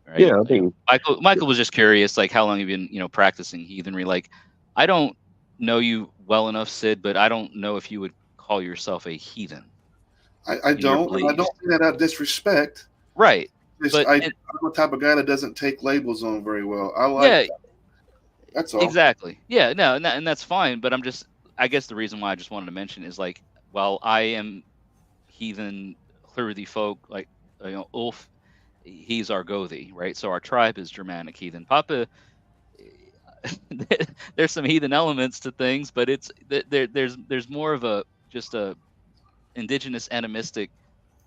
Speaker 1: right?
Speaker 2: Yeah, I think
Speaker 1: Michael was just curious, like, how long have you been, practicing heathenry? Like, I don't know you well enough, Sid, but I don't know if you would call yourself a heathen.
Speaker 4: I don't mean that out of disrespect.
Speaker 1: Right.
Speaker 4: I'm the type of guy that doesn't take labels on very well. I like that. That's all.
Speaker 1: Exactly. Yeah, no, and that's fine, but I guess the reason why I just wanted to mention is, like, while I am heathen Hlórriðifólk, like, Ulf, he's our Gothi, right? So our tribe is Germanic heathen. Papa, there's some heathen elements to things, but there's more of a indigenous animistic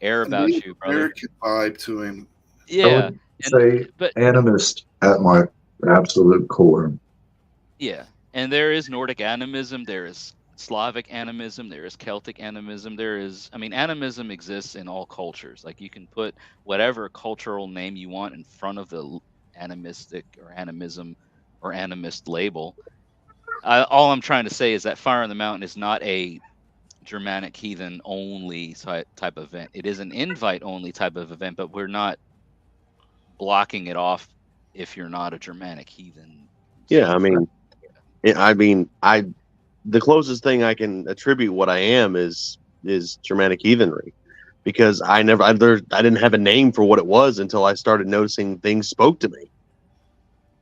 Speaker 1: air about you, brother.
Speaker 4: American vibe to him.
Speaker 1: Yeah.
Speaker 3: Say animist at my absolute core.
Speaker 1: Yeah, and there is Nordic animism, there is Slavic animism, there is Celtic animism, animism exists in all cultures. Like, you can put whatever cultural name you want in front of the animistic or animism or animist label. All I'm trying to say is that Fire on the Mountain is not a Germanic heathen only type of event. It is an invite only type of event, but we're not blocking it off if you're not a Germanic heathen.
Speaker 2: Yeah, the closest thing I can attribute what I am is Germanic heathenry, because I didn't have a name for what it was until I started noticing things spoke to me.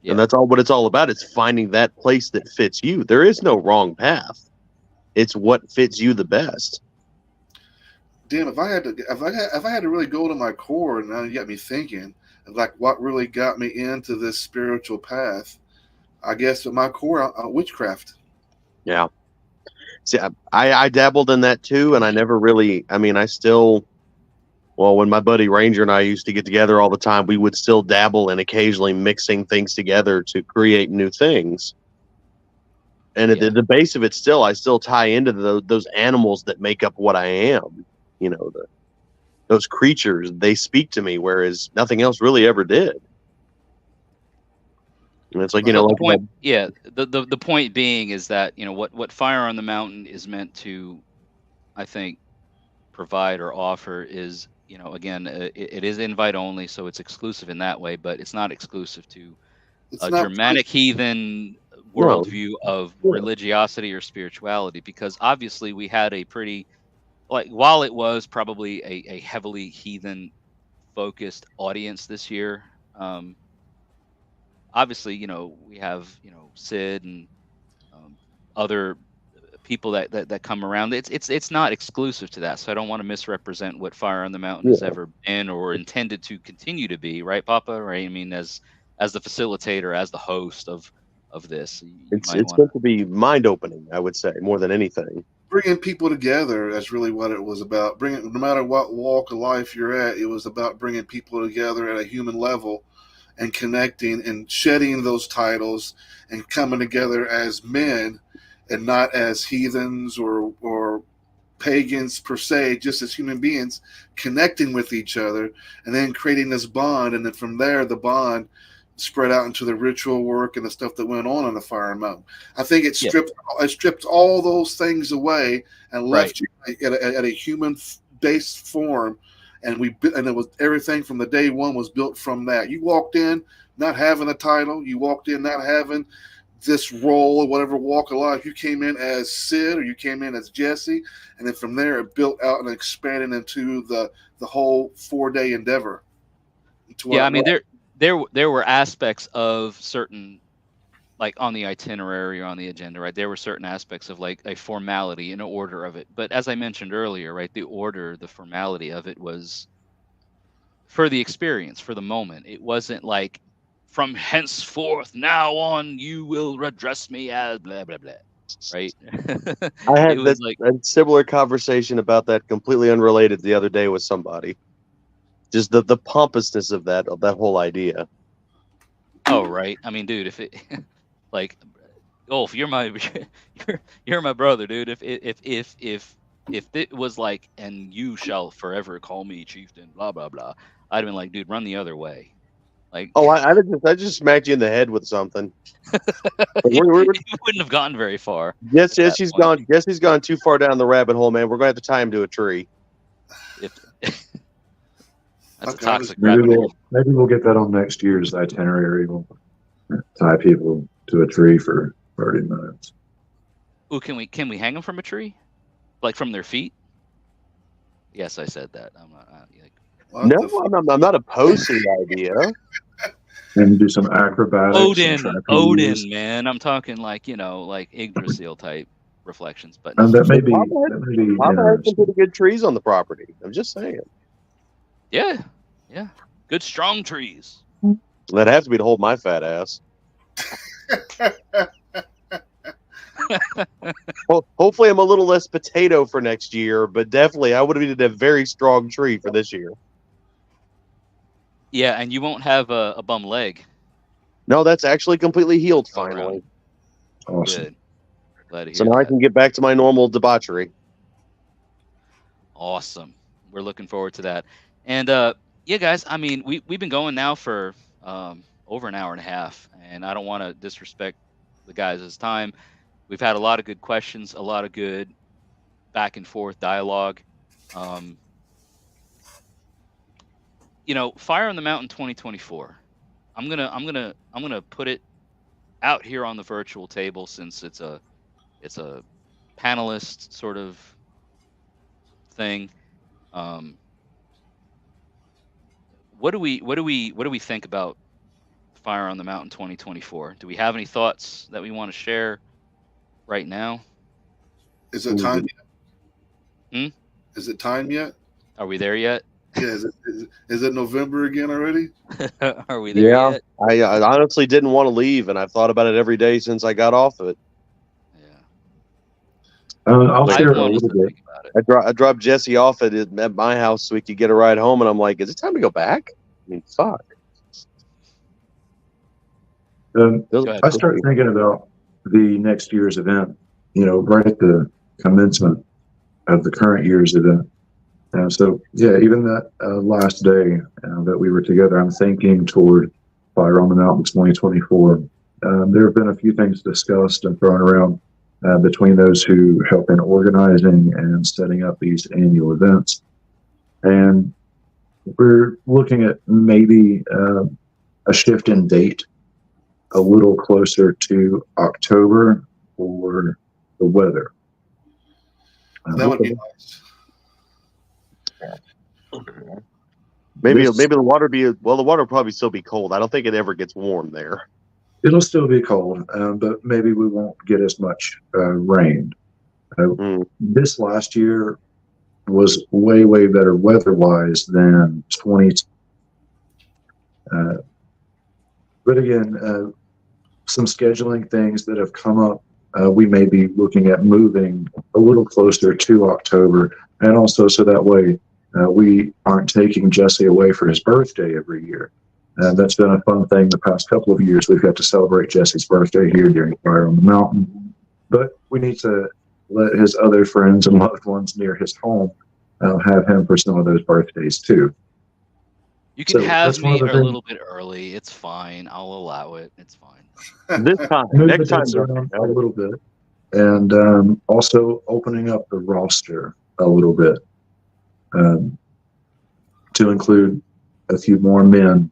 Speaker 2: Yeah. And that's all what it's all about. It's finding that place that fits you. There is no wrong path. It's what fits you the best.
Speaker 4: Damn, if I had to really go to my core, and now you got me thinking of like what really got me into this spiritual path, I guess at my core, witchcraft.
Speaker 2: Yeah. See, I dabbled in that too, and I never really, when my buddy Ranger and I used to get together all the time, we would still dabble in occasionally mixing things together to create new things. And at the base of it, I still tie into those animals that make up what I am. Those creatures, they speak to me, whereas nothing else really ever did. And it's like,
Speaker 1: the point being is that, what Fire on the Mountain is meant to, I think, provide or offer is, again, it is invite only, so it's exclusive in that way, but it's not exclusive to a Germanic heathen worldview of religiosity or spirituality, because obviously we had a pretty, while it was probably a heavily heathen focused audience this year, obviously, we have, Sid and other people that come around. It's not exclusive to that, so I don't want to misrepresent what Fire on the Mountain has ever been or intended to continue to be, right, Papa? Right? I mean, as the facilitator, as the host of this,
Speaker 2: it's meant to be mind opening, I would say, more than anything.
Speaker 4: Bringing people together, that's really what it was about. No matter what walk of life you're at, it was about bringing people together at a human level and connecting and shedding those titles and coming together as men and not as heathens or pagans per se, just as human beings connecting with each other and then creating this bond. And then from there, the bond spread out into the ritual work and the stuff that went on the Fire Mountain. I think it stripped all those things away and left you at a human-based form. And it was everything from the day one was built from that. You walked in not having a title. You walked in not having this role or whatever walk of life. You came in as Sid or you came in as Jesse, and then from there it built out and expanded into the whole 4-day endeavor.
Speaker 1: There were aspects of certain, like on the itinerary or on the agenda, right? There were certain aspects of like a formality, an order of it. But as I mentioned earlier, right, the formality of it was for the experience, for the moment. It wasn't like, from henceforth, now on, you will address me as blah, blah, blah, right?
Speaker 2: I had a similar conversation about that, completely unrelated, the other day with somebody. Just the pompousness of that whole idea.
Speaker 1: Oh, right. I mean, dude, if it like, Ulf, you're my brother, dude. If it was like, and you shall forever call me Chieftain, blah blah blah, I'd have been like, dude, run the other way. Like,
Speaker 2: I just smacked you in the head with something.
Speaker 1: You wouldn't have gotten very far.
Speaker 2: Jesse's gone too far down the rabbit hole, man. We're gonna have to tie him to a tree.
Speaker 1: That's a toxic.
Speaker 3: Maybe we'll get that on next year's itinerary. We'll tie people to a tree for 30 minutes.
Speaker 1: Ooh, can we hang them from a tree, like from their feet? Yes, I said that. I'm not.
Speaker 2: I'm not opposed to the idea.
Speaker 3: And do some acrobatics.
Speaker 1: Odin, man. I'm talking like Yggdrasil type reflections, but
Speaker 3: that may be.
Speaker 2: Papa has some pretty good trees on the property. I'm just saying.
Speaker 1: Yeah. Good strong trees.
Speaker 2: That has to be to hold my fat ass. Hopefully, I'm a little less potato for next year, but definitely, I would have needed a very strong tree for this year.
Speaker 1: Yeah, and you won't have a bum leg.
Speaker 2: No, that's actually completely healed
Speaker 1: All around.
Speaker 2: finally.
Speaker 3: Awesome.
Speaker 1: Good. Glad to hear
Speaker 2: So now I
Speaker 1: that.
Speaker 2: can get back to my normal debauchery.
Speaker 1: Awesome. We're looking forward to that. And yeah, guys, I mean, we've been going now for over an hour and a half, and I don't want to disrespect the guys' time. We've had a lot of good questions, a lot of good back and forth dialogue. You know, Fire on the Mountain 2024. I'm gonna put it out here on the virtual table, since it's a panelist sort of thing. What do we think about Fire on the Mountain 2024? Do we have any thoughts that we want to share right now?
Speaker 4: Is it time yet?
Speaker 1: Hmm?
Speaker 4: Is it time yet?
Speaker 1: Are we there yet?
Speaker 4: Yeah. Is it November again already?
Speaker 1: Are we there yet?
Speaker 2: I honestly didn't want to leave, and I've thought about it every day since I got off of it.
Speaker 1: Yeah.
Speaker 3: I'll
Speaker 1: I
Speaker 3: share a
Speaker 1: want us
Speaker 3: little
Speaker 1: to
Speaker 3: bit.
Speaker 1: think about it.
Speaker 2: I dropped Jesse off at my house so we could get a ride home, and I'm like, is it time to go back? I mean, fuck.
Speaker 1: Go ahead.
Speaker 3: I start thinking about the next year's event, right at the commencement of the current year's event. So, yeah, even that last day that we were together, I'm thinking toward Fire on the Mountain 2024. There have been a few things discussed and thrown around between those who help in organizing and setting up these annual events. And we're looking at maybe a shift in date a little closer to October for the weather.
Speaker 4: That would be nice.
Speaker 2: Maybe the water the water will probably still be cold. I don't think it ever gets warm there.
Speaker 3: It'll still be cold, but maybe we won't get as much rain. This last year was way, way better weather-wise than 20. But again, some scheduling things that have come up, we may be looking at moving a little closer to October, and also so that way we aren't taking Jesse away for his birthday every year. That's been a fun thing the past couple of years. We've got to celebrate Jesse's birthday here during Fire on the Mountain, but we need to let his other friends and loved ones near his home have him for some of those birthdays too.
Speaker 1: You can have me a little bit early. It's fine. I'll allow it. It's fine.
Speaker 2: This time, next time,
Speaker 3: a little bit, and also opening up the roster a little bit to include a few more men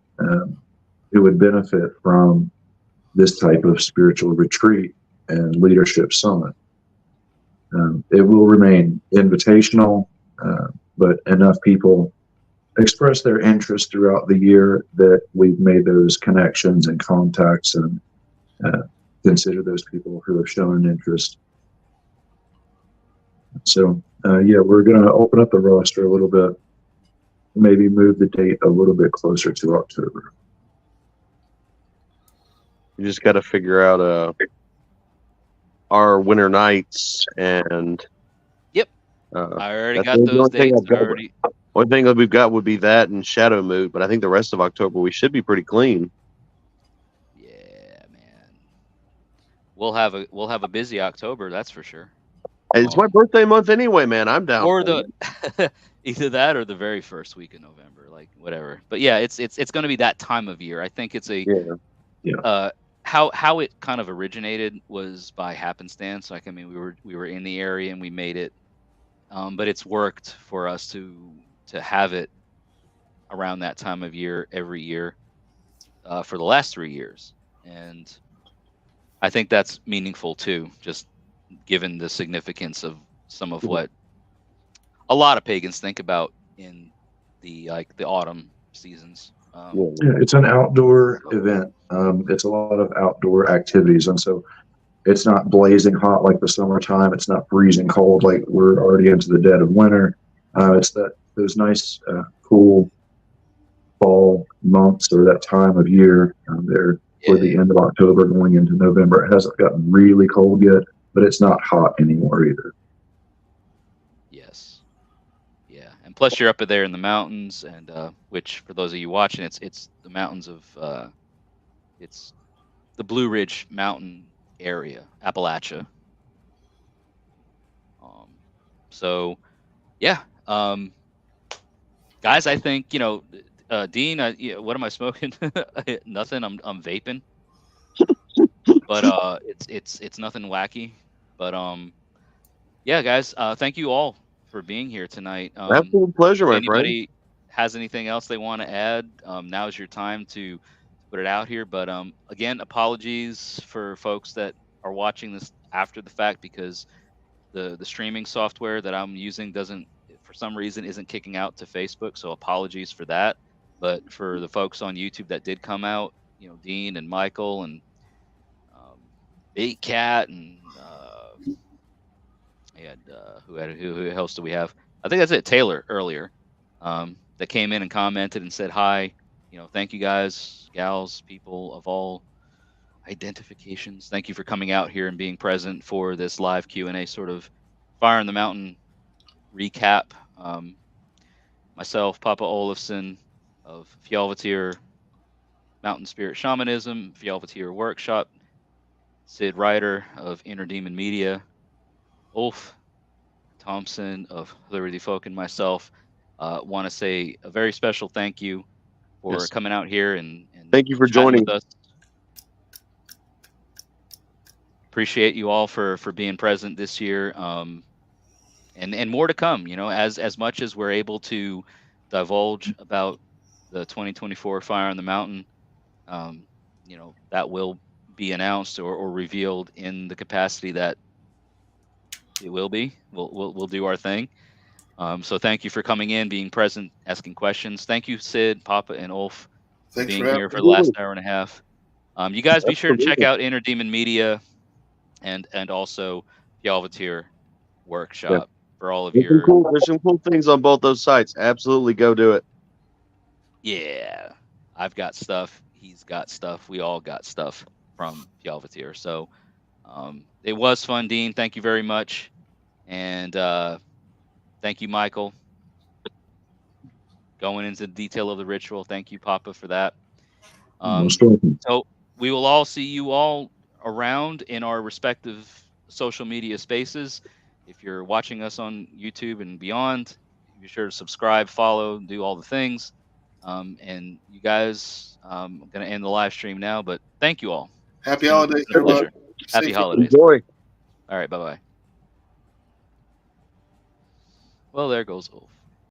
Speaker 3: who would benefit from this type of spiritual retreat and leadership summit. It will remain invitational, but enough people express their interest throughout the year that we've made those connections and contacts and consider those people who have shown an interest. So, yeah, we're going to open up the roster a little bit, maybe move the date a little bit closer to October.
Speaker 2: You just got to figure out our winter nights and.
Speaker 1: Yep. I already got those dates.
Speaker 2: One thing that we've got would be that and Shadow Mood, but I think the rest of October we should be pretty clean.
Speaker 1: Yeah, man. We'll have a busy October, that's for sure.
Speaker 2: It's my birthday month anyway, man. I'm down.
Speaker 1: Or either that or the very first week of November, like whatever. But yeah, it's going to be that time of year. I think it's how it kind of originated was by happenstance. Like, I mean, we were in the area and we made it, but it's worked for us to have it around that time of year every year for the last 3 years, and I think that's meaningful too, just given the significance of some of what a lot of pagans think about in the autumn seasons.
Speaker 3: It's an outdoor event. It's a lot of outdoor activities, and so it's not blazing hot like the summertime. It's not freezing cold like we're already into the dead of winter. It's those nice, cool fall months or that time of year there for the end of October going into November. It hasn't gotten really cold yet, but it's not hot anymore either.
Speaker 1: Yes. Yeah. And plus you're up there in the mountains, and which for those of you watching, it's the mountains of it's the Blue Ridge Mountain area, Appalachia. So, yeah, guys, I think Dean. What am I smoking? Nothing. I'm vaping. But it's nothing wacky. But yeah, guys, thank you all for being here tonight.
Speaker 2: Absolute pleasure, my friend.
Speaker 1: Anybody has anything else they want to add? Now's your time to put it out here. But again, apologies for folks that are watching this after the fact, because the streaming software that I'm using for some reason isn't kicking out to Facebook. So apologies for that. But for the folks on YouTube that did come out, Dean and Michael and Big Cat and who else do we have? I think that's it. Taylor earlier, that came in and commented and said hi. Thank you guys, gals, people of all identifications. Thank you for coming out here and being present for this live Q&A sort of Fire on the Mountain recap. Myself, Päpä Olofsson of Fjallvaettir Mountain Spirit Shamanism, Fjallvaettir Workshop, Sid Ryder of Inner Demon Media, Ulf Thompson of Hlórriðifólk, and myself want to say a very special thank you for coming out here and
Speaker 2: thank you for joining
Speaker 1: with us. Appreciate you all for being present this year, and more to come. As much as we're able to divulge about the 2024 Fire on the Mountain, that will be announced or revealed in the capacity that it will be. We'll do our thing. So thank you for coming in, being present, asking questions. Thank you, Sid, Papa, and Ulf, for being here for the last hour and a half. You guys be sure to check out Inner Demon Media and also Fjallvaettir Workshop for all of your.
Speaker 2: There's some cool things on both those sites. Absolutely, go do it.
Speaker 1: Yeah, I've got stuff. He's got stuff. We all got stuff from Fjallvaettir. So it was fun, Dean. Thank you very much. And thank you, Michael. Going into the detail of the ritual. Thank you, Papa, for that. So we will all see you all around in our respective social media spaces. If you're watching us on YouTube and beyond, be sure to subscribe, follow, do all the things. And you guys, I'm going to end the live stream now, but thank you all.
Speaker 4: Happy holidays,
Speaker 1: everyone. Happy holidays.
Speaker 2: Enjoy.
Speaker 1: All right, bye-bye. Well, there goes Ulf.